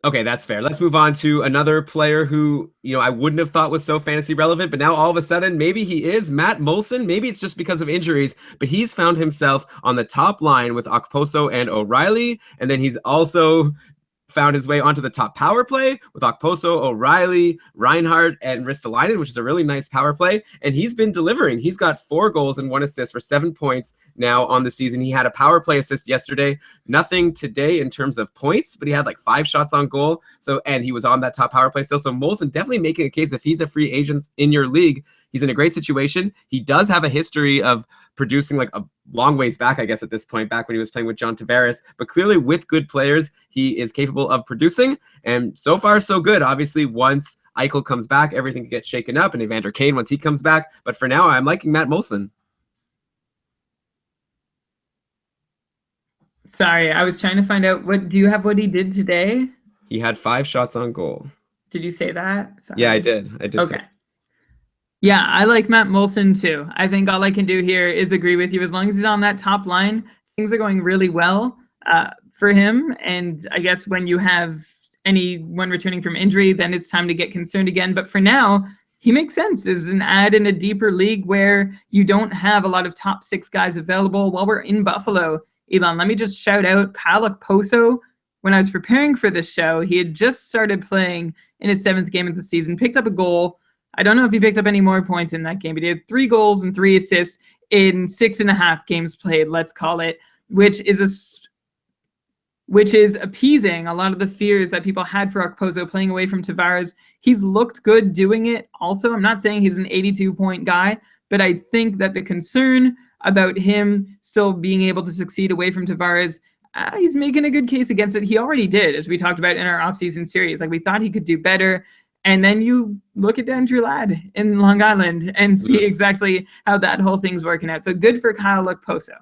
Okay, that's fair. Let's move on to another player who, I wouldn't have thought was so fantasy relevant, but now all of a sudden, maybe he is. Matt Molson. Maybe it's just because of injuries, but he's found himself on the top line with Okposo and O'Reilly, and then he's also found his way onto the top power play with Okposo, O'Reilly, Reinhardt, and Ristolainen, which is a really nice power play. And he's been delivering. He's got 4 goals and 1 assist for 7 points now on the season. He had a power play assist yesterday. Nothing today in terms of points, but he had like 5 shots on goal. And he was on that top power play still. So Molson definitely making a case if he's a free agent in your league. He's in a great situation. He does have a history of producing like a long ways back, I guess, at this point, back when he was playing with John Tavares. But clearly with good players, he is capable of producing. And so far, so good. Obviously, once Eichel comes back, everything can get shaken up. And Evander Kane, once he comes back. But for now, I'm liking Matt Molson. Sorry, I was trying to find out. Do you have what he did today? He had 5 shots on goal. Did you say that? Sorry. Yeah, I did. Okay. Yeah, I like Matt Molson too. I think all I can do here is agree with you. As long as he's on that top line, things are going really well for him. And I guess when you have anyone returning from injury, then it's time to get concerned again. But for now, he makes sense as an add in a deeper league where you don't have a lot of top 6 guys available. While we're in Buffalo, Elon, let me just shout out Kyle Okposo. When I was preparing for this show, he had just started playing in his 7th game of the season, picked up a goal. I don't know if he picked up any more points in that game, but he had 3 goals and 3 assists in 6.5 games played, let's call it, which is appeasing a lot of the fears that people had for Okposo playing away from Tavares. He's looked good doing it also. I'm not saying he's an 82-point guy, but I think that the concern about him still being able to succeed away from Tavares, he's making a good case against it. He already did, as we talked about in our offseason series. Like, we thought he could do better. And then you look at Andrew Ladd in Long Island and see exactly how that whole thing's working out. So good for Kyle Okposo.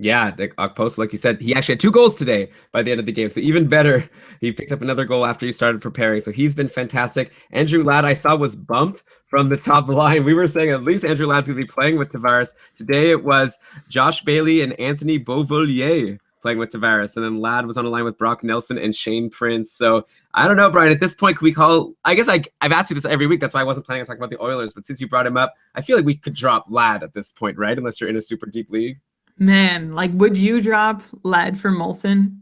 Yeah, the Okposo, like you said, he actually had 2 goals today by the end of the game. So even better, he picked up another goal after he started preparing. So he's been fantastic. Andrew Ladd, I saw, was bumped from the top line. We were saying at least Andrew Ladd's going to be playing with Tavares. Today it was Josh Bailey and Anthony Beauvillier playing with Tavares. And then Ladd was on the line with Brock Nelson and Shane Prince. So I don't know, Brian, at this point, could we call, I guess I've asked you this every week. That's why I wasn't planning on talking about the Oilers. But since you brought him up, I feel like we could drop Ladd at this point, right? Unless you're in a super deep league. Man, like, would you drop Ladd for Molson?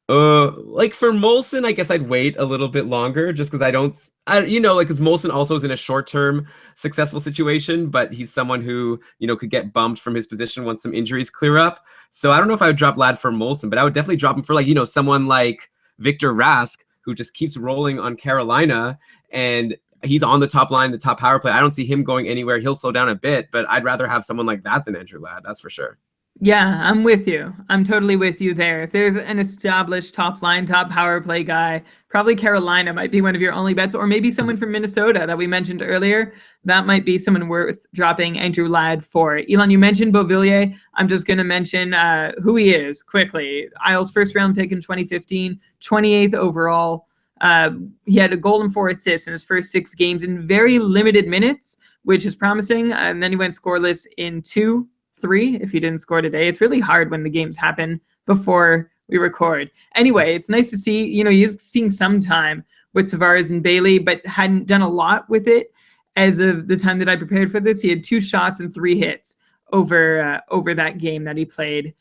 Like for Molson, I guess I'd wait a little bit longer just because like, because Molson also is in a short-term successful situation, but he's someone who, could get bumped from his position once some injuries clear up. So I don't know if I would drop Ladd for Molson, but I would definitely drop him for, like, someone like Victor Rask, who just keeps rolling on Carolina, and he's on the top line, the top power play. I don't see him going anywhere. He'll slow down a bit, but I'd rather have someone like that than Andrew Ladd, that's for sure. Yeah, I'm with you. I'm totally with you there. If there's an established top line, top power play guy, probably Carolina might be one of your only bets, or maybe someone from Minnesota that we mentioned earlier. That might be someone worth dropping Andrew Ladd for. Elon, you mentioned Beauvillier. I'm just going to mention who he is quickly. Isles' first round pick in 2015, 28th overall. He had a goal and 4 assists in his first 6 games in very limited minutes, which is promising. And then he went scoreless in 2. 3 if he didn't score today. It's really hard when the games happen before we record. Anyway, it's nice to see, he's seeing some time with Tavares and Bailey, but hadn't done a lot with it as of the time that I prepared for this. He had 2 shots and 3 hits over that game that he played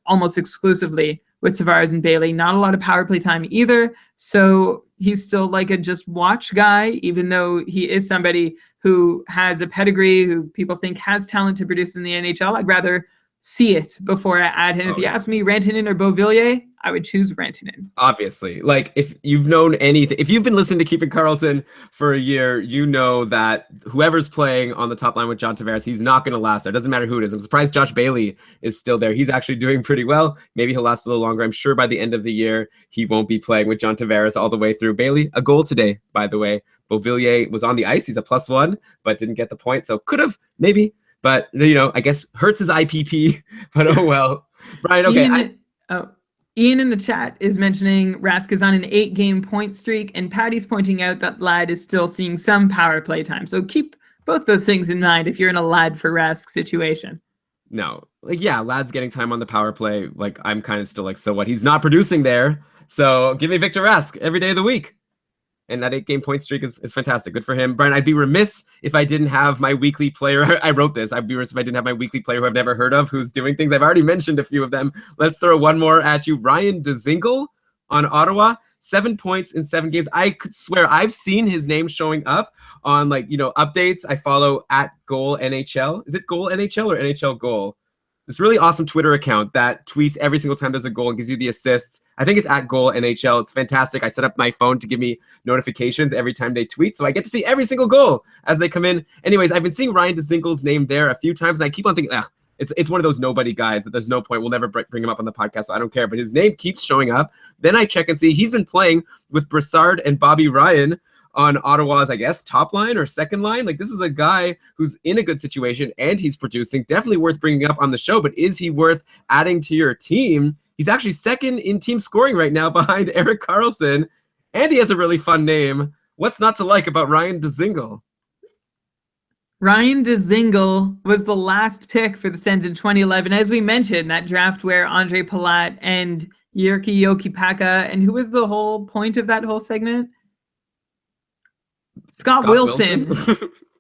almost exclusively with Tavares and Bailey. Not a lot of power play time either. So he's still like a just watch guy, even though he is somebody who has a pedigree, who people think has talent to produce in the NHL. I'd rather see it before I add him. If you ask me, Rantanen or Beauvillier, I would choose Rantanen. Obviously, like if you've known anything, if you've been listening to Keeping Karlsson for a year, you know that whoever's playing on the top line with John Tavares, he's not going to last there. Doesn't matter who it is. I'm surprised Josh Bailey is still there. He's actually doing pretty well. Maybe he'll last a little longer. I'm sure by the end of the year, he won't be playing with John Tavares all the way through. Bailey, a goal today, by the way. Beauvillier was on the ice. He's a +1, but didn't get the point. So could have, maybe. But, I guess hurts his IPP. But oh well. Brian, okay. Ian in the chat is mentioning Rask is on an 8-game point streak, and Patty's pointing out that Ladd is still seeing some power play time. So keep both those things in mind if you're in a Ladd for Rask situation. No, Ladd's getting time on the power play. Like, I'm kind of still like, so what? He's not producing there. So give me Victor Rask every day of the week. And that 8-game point streak is fantastic. Good for him. Brian, I'd be remiss if I didn't have my weekly player. I wrote this. I'd be remiss if I didn't have my weekly player who I've never heard of, who's doing things. I've already mentioned a few of them. Let's throw one more at you. Ryan Dzingel on Ottawa. 7 points in 7 games. I could swear I've seen his name showing up on, updates. I follow at Goal NHL. Is it Goal NHL or NHL Goal? This really awesome Twitter account that tweets every single time there's a goal and gives you the assists. I think it's at Goal NHL. It's fantastic. I set up my phone to give me notifications every time they tweet, so I get to see every single goal as they come in. Anyways, I've been seeing Ryan Dzingel's name there a few times, and I keep on thinking, it's one of those nobody guys that there's no point. We'll never bring him up on the podcast, so I don't care. But his name keeps showing up. Then I check and see he's been playing with Brassard and Bobby Ryan on Ottawa's, I guess, top line or second line. Like, this is a guy who's in a good situation and he's producing. Definitely worth bringing up on the show, but is he worth adding to your team? He's actually second in team scoring right now behind Erik Karlsson, and he has a really fun name. What's not to like about Ryan Dzingel? Ryan Dzingel was the last pick for the Sens in 2011. As we mentioned, that draft where Andre Palat and Jyrki Jokipaka, and who was the whole point of that whole segment? Scott Wilson.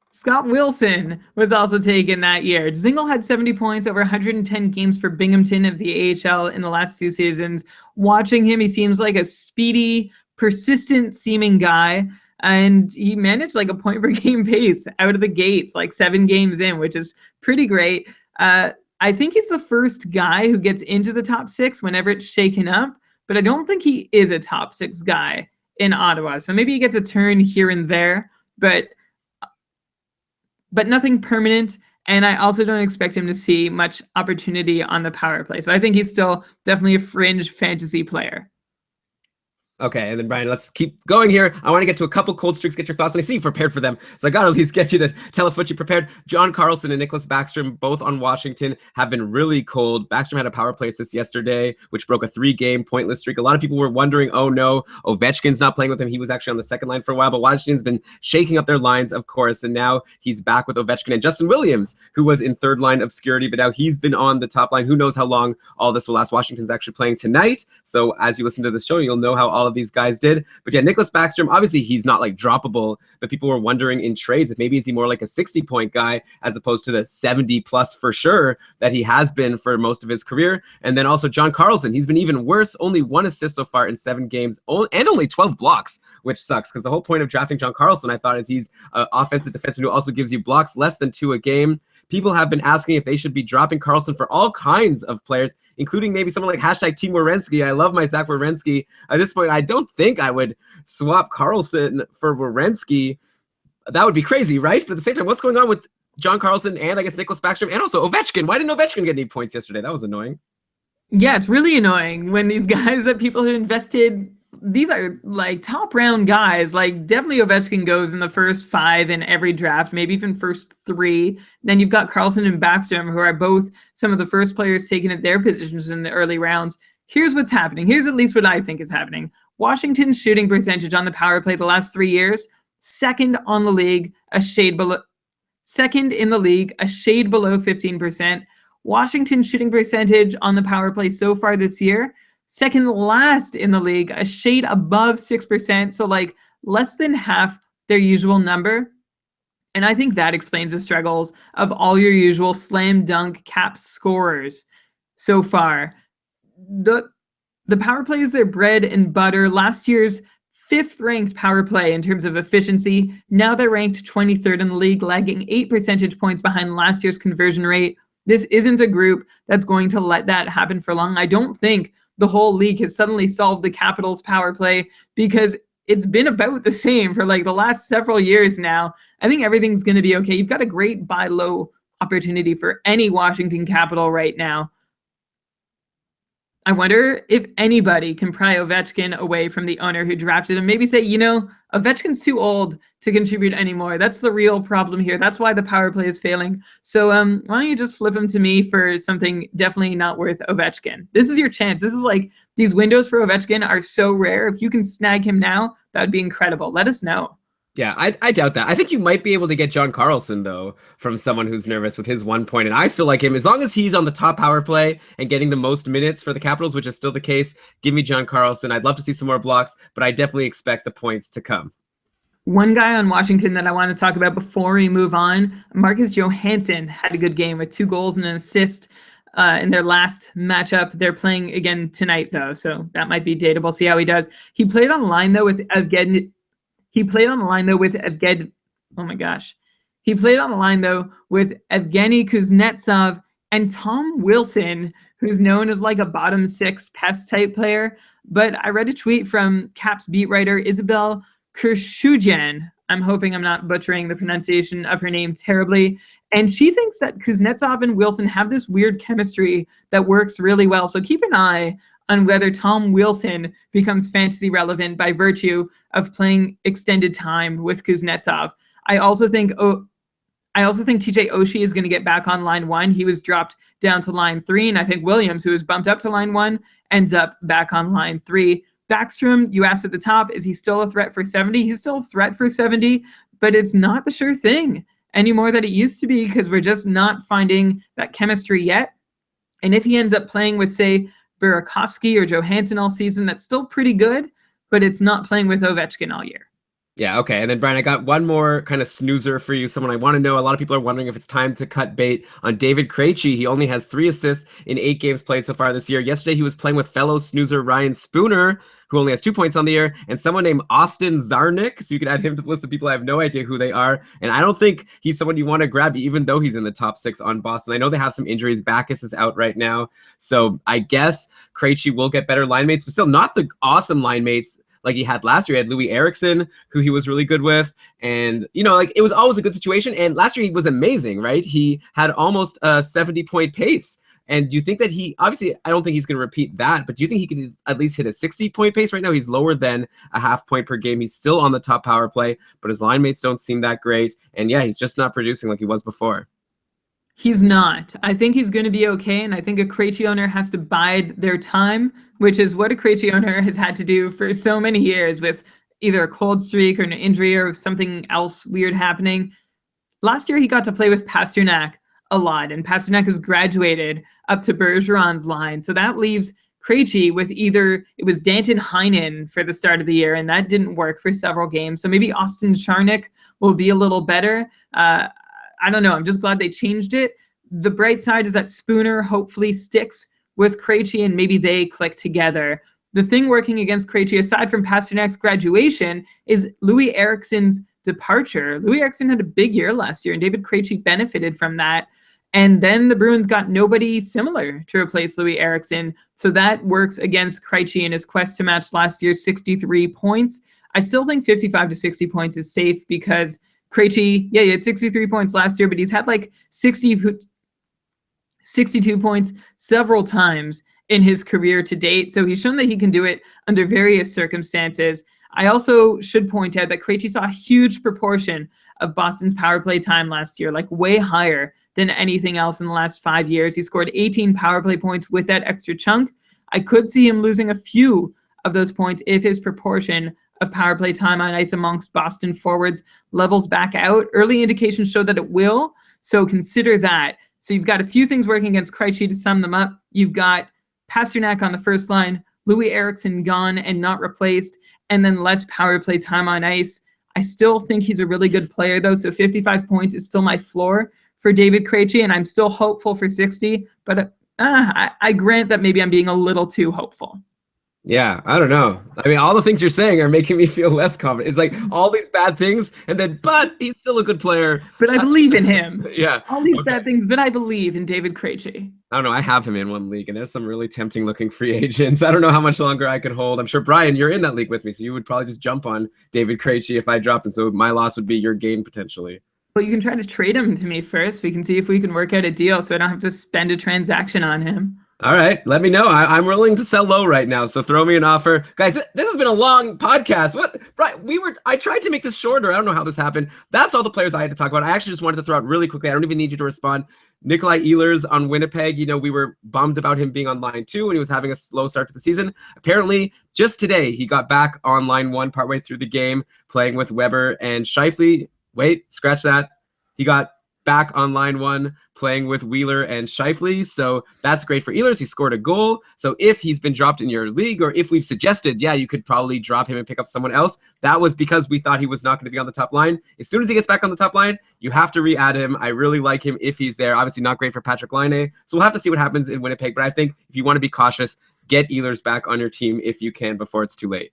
Scott Wilson was also taken that year. Dzingel had 70 points over 110 games for Binghamton of the AHL in the last 2 seasons. Watching him, he seems like a speedy, persistent seeming guy. And he managed like a point per game pace out of the gates, like 7 games in, which is pretty great. I think he's the first guy who gets into the top 6 whenever it's shaken up, but I don't think he is a top 6 guy in Ottawa. So maybe he gets a turn here and there, but nothing permanent. And I also don't expect him to see much opportunity on the power play. So I think he's still definitely a fringe fantasy player. Okay, and then Brian, let's keep going here. I want to get to a couple cold streaks, get your thoughts, and I see you prepared for them. So I got to at least get you to tell us what you prepared. John Karlsson and Nicholas Backstrom, both on Washington, have been really cold. Backstrom had a power play assist yesterday, which broke a 3-game pointless streak. A lot of people were wondering, oh no, Ovechkin's not playing with him. He was actually on the second line for a while, but Washington's been shaking up their lines, of course, and now he's back with Ovechkin and Justin Williams, who was in third line obscurity, but now he's been on the top line. Who knows how long all this will last. Washington's actually playing tonight, so as you listen to the show, you'll know how all of these guys did. But yeah, Nicholas Backstrom, obviously he's not like droppable, but people were wondering in trades if maybe is he more like a 60-point guy as opposed to the 70 plus for sure that he has been for most of his career. And then also John Karlsson, he's been even worse, only 1 assist so far in 7 games and only 12 blocks, which sucks because the whole point of drafting John Karlsson, I thought, is he's an offensive defenseman who also gives you blocks, less than 2 a game. People have been asking if they should be dropping Karlsson for all kinds of players, including maybe someone like hashtag Team Werenski. I love my Zach Werenski. At this point, I don't think I would swap Karlsson for Werenski. That would be crazy, right? But at the same time, what's going on with John Karlsson and I guess Nicholas Backstrom and also Ovechkin? Why didn't Ovechkin get any points yesterday? That was annoying. Yeah, it's really annoying when these guys that people have invested, these are like top round guys. Like definitely Ovechkin goes in the first 5 in every draft, maybe even first 3. Then you've got Karlsson and Backstrom, who are both some of the first players taken at their positions in the early rounds. Here's what's happening. Here's at least what I think is happening. Washington's shooting percentage on the power play the last 3 years, second on the league, second in the league, a shade below 15%. Washington's shooting percentage on the power play so far this year, second last in the league, a shade above 6%, so like less than half their usual number. And I think that explains the struggles of all your usual slam dunk cap scorers so far. The power play is their bread and butter. Last year's 5th ranked power play in terms of efficiency. Now they're ranked 23rd in the league, lagging 8 percentage points behind last year's conversion rate. This isn't a group that's going to let that happen for long. I don't think the whole league has suddenly solved the Capitals power play because it's been about the same for like the last several years now. I think everything's going to be okay. You've got a great buy low opportunity for any Washington Capital right now. I wonder if anybody can pry Ovechkin away from the owner who drafted him. Maybe say, you know, Ovechkin's too old to contribute anymore. That's the real problem here. That's why the power play is failing. So why don't you just flip him to me for something definitely not worth Ovechkin? This is your chance. This is like, these windows for Ovechkin are so rare. If you can snag him now, that would be incredible. Let us know. Yeah, I doubt that. I think you might be able to get John Karlsson, though, from someone who's nervous with his 1 point. And I still like him. As long as he's on the top power play and getting the most minutes for the Capitals, which is still the case, give me John Karlsson. I'd love to see some more blocks, but I definitely expect the points to come. One guy on Washington that I want to talk about before we move on, Marcus Johansson had a good game with 2 goals and an assist in their last matchup. They're playing again tonight, though, so that might be dateable. We'll see how he does. He played on the line, though, with Evgeny. He played on the line, though, with Evgeny. Oh, my gosh. He played on the line, though, with Evgeny Kuznetsov and Tom Wilson, who's known as like a bottom 6 pest type player. But I read a tweet from Caps beat writer Isabel Kershujan. I'm hoping I'm not butchering the pronunciation of her name terribly. And she thinks that Kuznetsov and Wilson have this weird chemistry that works really well. So keep an eye on whether Tom Wilson becomes fantasy relevant by virtue of playing extended time with Kuznetsov. I also think TJ Oshie is going to get back on line 1. He was dropped down to line 3, and I think Williams, who was bumped up to line 1, ends up back on line 3. Backstrom, you asked at the top, is he still a threat for 70? He's still a threat for 70, but it's not the sure thing anymore that it used to be because we're just not finding that chemistry yet. And if he ends up playing with, say, Burakovsky or Johansson all season, that's still pretty good, but it's not playing with Ovechkin all year. Yeah, okay. And then, Brian, I got one more kind of snoozer for you. Someone I want to know. A lot of people are wondering if it's time to cut bait on David Krejci. He only has 3 assists in 8 games played so far this year. Yesterday, he was playing with fellow snoozer Ryan Spooner, who only has 2 points on the year, and someone named Austin Zarnik. So you can add him to the list of people. I have no idea who they are. And I don't think he's someone you want to grab, even though he's in the top 6 on Boston. I know they have some injuries. Backus is out right now. So I guess Krejci will get better line mates, but still not the awesome line mates like he had last year. He had Louis Eriksson, who he was really good with. And, like it was always a good situation. And last year he was amazing, right? He had almost a 70-point pace. And do you think that obviously, I don't think he's going to repeat that, but do you think he could at least hit a 60-point pace right now? He's lower than a half point per game. He's still on the top power play, but his line mates don't seem that great. And yeah, he's just not producing like he was before. He's not. I think he's going to be okay, and I think a Krejci owner has to bide their time, which is what a Krejci owner has had to do for so many years with either a cold streak or an injury or something else weird happening. Last year, he got to play with Pasternak a lot, and Pasternak has graduated up to Bergeron's line. So that leaves Krejci with it was Danton Heinen for the start of the year, and that didn't work for several games. So maybe Austin Charnick will be a little better. I don't know. I'm just glad they changed it. The bright side is that Spooner hopefully sticks with Krejci and maybe they click together. The thing working against Krejci, aside from Pasternak's graduation, is Louis Eriksson's departure. Louis Eriksson had a big year last year, and David Krejci benefited from that. And then the Bruins got nobody similar to replace Louis Eriksson. So that works against Krejci in his quest to match last year's 63 points. I still think 55 to 60 points is safe because Krejci, he had 63 points last year, but he's had like 62 points several times in his career to date. So he's shown that he can do it under various circumstances. I also should point out that Krejci saw a huge proportion of Boston's power play time last year, like way higher than anything else in the last 5 years. He scored 18 power play points with that extra chunk. I could see him losing a few of those points if his proportion of power play time on ice amongst Boston forwards levels back out. Early indications show that it will, so consider that. So you've got a few things working against Krejci to sum them up. You've got Pasternak on the first line, Louis Eriksson gone and not replaced, and then less power play time on ice. I still think he's a really good player, though, so 55 points is still my floor for David Krejci, and I'm still hopeful for 60, but I grant that maybe I'm being a little too hopeful. Yeah, I don't know. I mean, all the things you're saying are making me feel less confident. It's like all these bad things, and then, but he's still a good player. But I believe in him. Yeah. All these bad things, but I believe in David Krejci. I don't know. I have him in one league, and there's some really tempting looking free agents. I don't know how much longer I could hold. I'm sure, Brian, you're in that league with me, so you would probably just jump on David Krejci if I dropped him. So my loss would be your gain potentially. Well, you can try to trade him to me first. We can see if we can work out a deal so I don't have to spend a transaction on him. All right, let me know. I'm willing to sell low right now, so throw me an offer. Guys, this has been a long podcast. I tried to make this shorter. I don't know how this happened. That's all the players I had to talk about. I actually just wanted to throw out really quickly. I don't even need you to respond. Nikolai Ehlers on Winnipeg, we were bummed about him being on line 2 and he was having a slow start to the season. Apparently, just today, he got back on line 1 partway through the game, playing with Weber and Scheifele. Wait, scratch that. He got back on line 1 playing with Wheeler and Scheifele. So that's great for Ehlers. He scored a goal. So if he's been dropped in your league, or if we've suggested, you could probably drop him and pick up someone else, that was because we thought he was not going to be on the top line. As soon as he gets back on the top line, you have to re-add him. I really like him if he's there. Obviously not great for Patrick Laine. So we'll have to see what happens in Winnipeg. But I think if you want to be cautious, get Ehlers back on your team if you can before it's too late.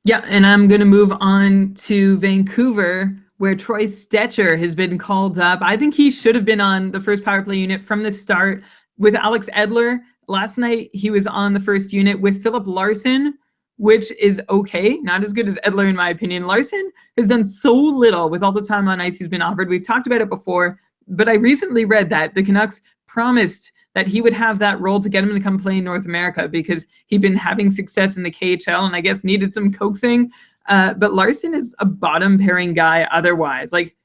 Yeah, and I'm going to move on to Vancouver, where Troy Stecher has been called up. I think he should have been on the first power play unit from the start. With Alex Edler, last night he was on the first unit with Philip Larson, which is okay. Not as good as Edler, in my opinion. Larson has done so little with all the time on ice he's been offered. We've talked about it before, but I recently read that the Canucks promised that he would have that role to get him to come play in North America because he'd been having success in the KHL and I guess needed some coaxing. But Larson is a bottom pairing guy otherwise. Like,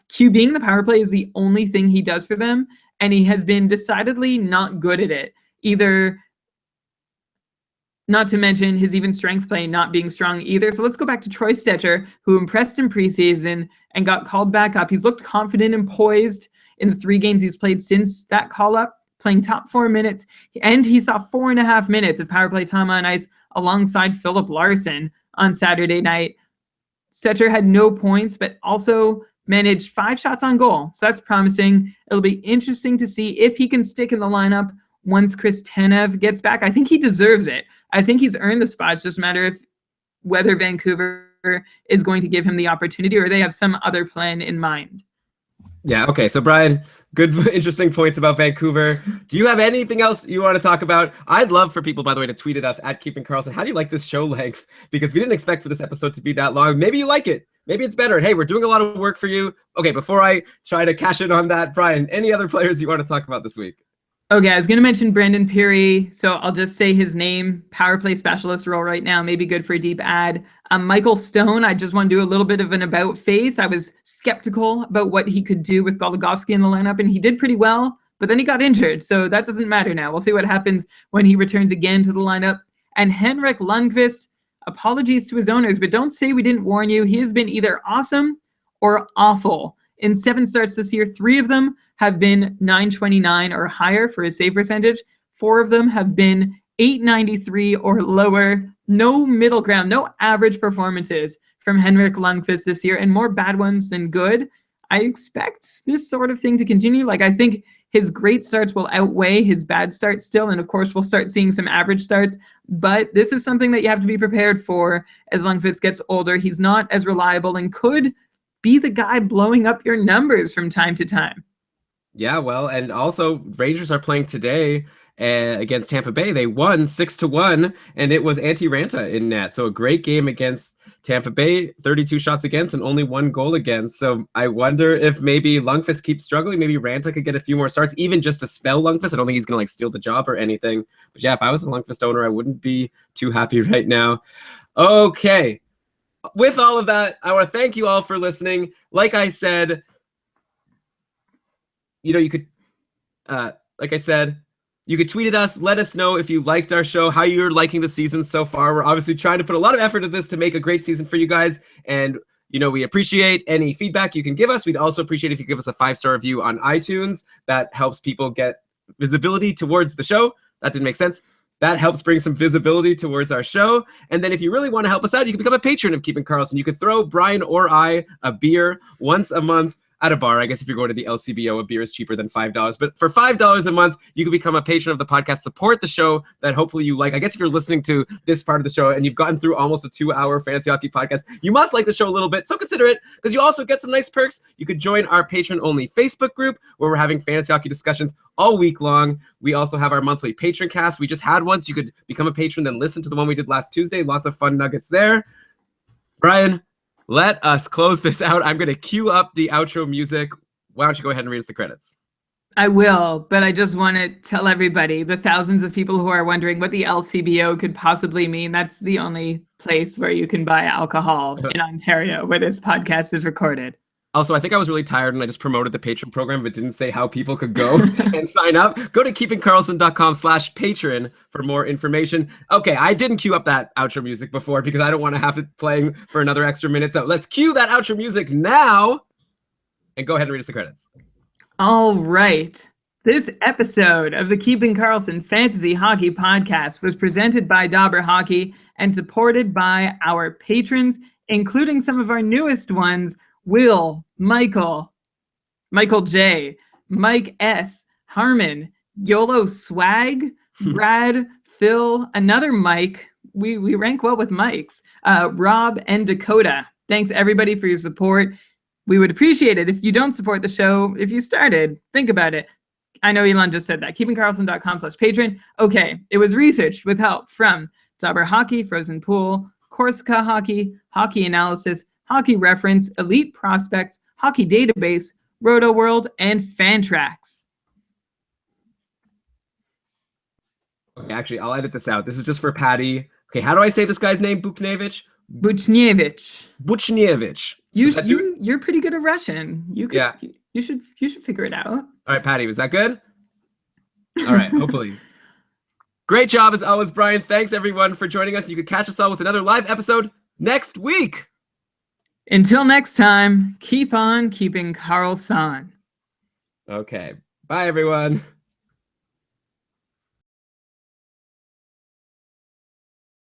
QBing the power play is the only thing he does for them, and he has been decidedly not good at it. Either, not to mention his even strength play not being strong either. So let's go back to Troy Stecher, who impressed in preseason and got called back up. He's looked confident and poised in the 3 games he's played since that call-up, playing top 4 minutes, and he saw 4.5 minutes of power play time on ice alongside Philip Larson on Saturday night. Stecher had no points, but also managed 5 shots on goal. So that's promising. It'll be interesting to see if he can stick in the lineup once Chris Tanev gets back. I think he deserves it. I think he's earned the spot. It's just a matter of whether Vancouver is going to give him the opportunity or they have some other plan in mind. Yeah, okay. So Brian, good interesting points about Vancouver. Do you have anything else you want to talk about? I'd love for people, by the way, to tweet at us at Keeping Karlsson. How do you like this show length? Because we didn't expect for this episode to be that long. Maybe you like it. Maybe it's better. Hey, we're doing a lot of work for you. Okay, before I try to cash in on that, Brian, any other players you want to talk about this week? Okay, I was going to mention Brandon Peary, so I'll just say his name. Power play specialist role right now, maybe good for a deep ad. Michael Stone, I just want to do a little bit of an about face. I was skeptical about what he could do with Goligoski in the lineup, and he did pretty well, but then he got injured, so that doesn't matter now. We'll see what happens when he returns again to the lineup. And Henrik Lundqvist, apologies to his owners, but don't say we didn't warn you. He has been either awesome or awful. In 7 starts this year, 3 of them have been 929 or higher for his save percentage. 4 of them have been 893 or lower. No middle ground, no average performances from Henrik Lundqvist this year, and more bad ones than good. I expect this sort of thing to continue. Like, I think his great starts will outweigh his bad starts still, and of course we'll start seeing some average starts, but this is something that you have to be prepared for as Lundqvist gets older. He's not as reliable and could be the guy blowing up your numbers from time to time. Yeah, well, and also Rangers are playing today against Tampa Bay. They won 6-1, and it was Antti Ranta in net. So a great game against Tampa Bay, 32 shots against and only 1 goal against. So I wonder if maybe Lundqvist keeps struggling. Maybe Ranta could get a few more starts, even just to spell Lundqvist. I don't think he's going to steal the job or anything. But yeah, if I was a Lundqvist owner, I wouldn't be too happy right now. Okay. With all of that, I want to thank you all for listening. Like I said, you could, like I said, you could tweet at us. Let us know if you liked our show, how you're liking the season so far. We're obviously trying to put a lot of effort into this to make a great season for you guys. And, we appreciate any feedback you can give us. We'd also appreciate if you give us a 5-star review on iTunes. That helps people get visibility towards the show. That didn't make sense. That helps bring some visibility towards our show. And then if you really want to help us out, you can become a patron of Keeping Karlsson. You could throw Brian or I a beer once a month at a bar. I guess if you're going to the LCBO, a beer is cheaper than $5. But for $5 a month, you can become a patron of the podcast, support the show that hopefully you like. I guess if you're listening to this part of the show and you've gotten through almost a 2-hour fantasy hockey podcast, you must like the show a little bit. So consider it, because you also get some nice perks. You could join our patron-only Facebook group where we're having fantasy hockey discussions all week long. We also have our monthly patron cast. We just had one, so you could become a patron, then listen to the one we did last Tuesday. Lots of fun nuggets there. Brian, let us close this out. I'm going to cue up the outro music. Why don't you go ahead and read us the credits? I will, but I just want to tell everybody, the thousands of people who are wondering what the LCBO could possibly mean, that's the only place where you can buy alcohol in Ontario, where this podcast is recorded. Also, I think I was really tired and I just promoted the patron program, but didn't say how people could go and sign up. Go to keepingkarlsson.com/patron for more information. Okay, I didn't cue up that outro music before because I don't want to have it playing for another extra minute. So let's cue that outro music now and go ahead and read us the credits. All right. This episode of the Keeping Karlsson Fantasy Hockey Podcast was presented by Dauber Hockey and supported by our patrons, including some of our newest ones, Will, Michael J, Mike S, Harmon, YOLO Swag, Brad, Phil, another Mike. We rank well with Mikes. Rob and Dakota. Thanks everybody for your support. We would appreciate it if you don't support the show. If you started, think about it. I know Elon just said that. keepingkarlsson.com/patron. Okay, it was researched with help from Dauber Hockey, Frozen Pool, Corsica Hockey, Hockey Analysis, Hockey Reference, Elite Prospects, Hockey Database, Roto World, and Fantrax. Okay, actually, I'll edit this out. This is just for Patty. Okay, how do I say this guy's name? Buchnievich? Buchnievich. You're pretty good at Russian. Yeah. You should figure it out. All right, Patty, was that good? All right, hopefully. Great job as always, Brian. Thanks everyone for joining us. You can catch us all with another live episode next week. Until next time, keep on keeping Karlsson. Okay. Bye, everyone.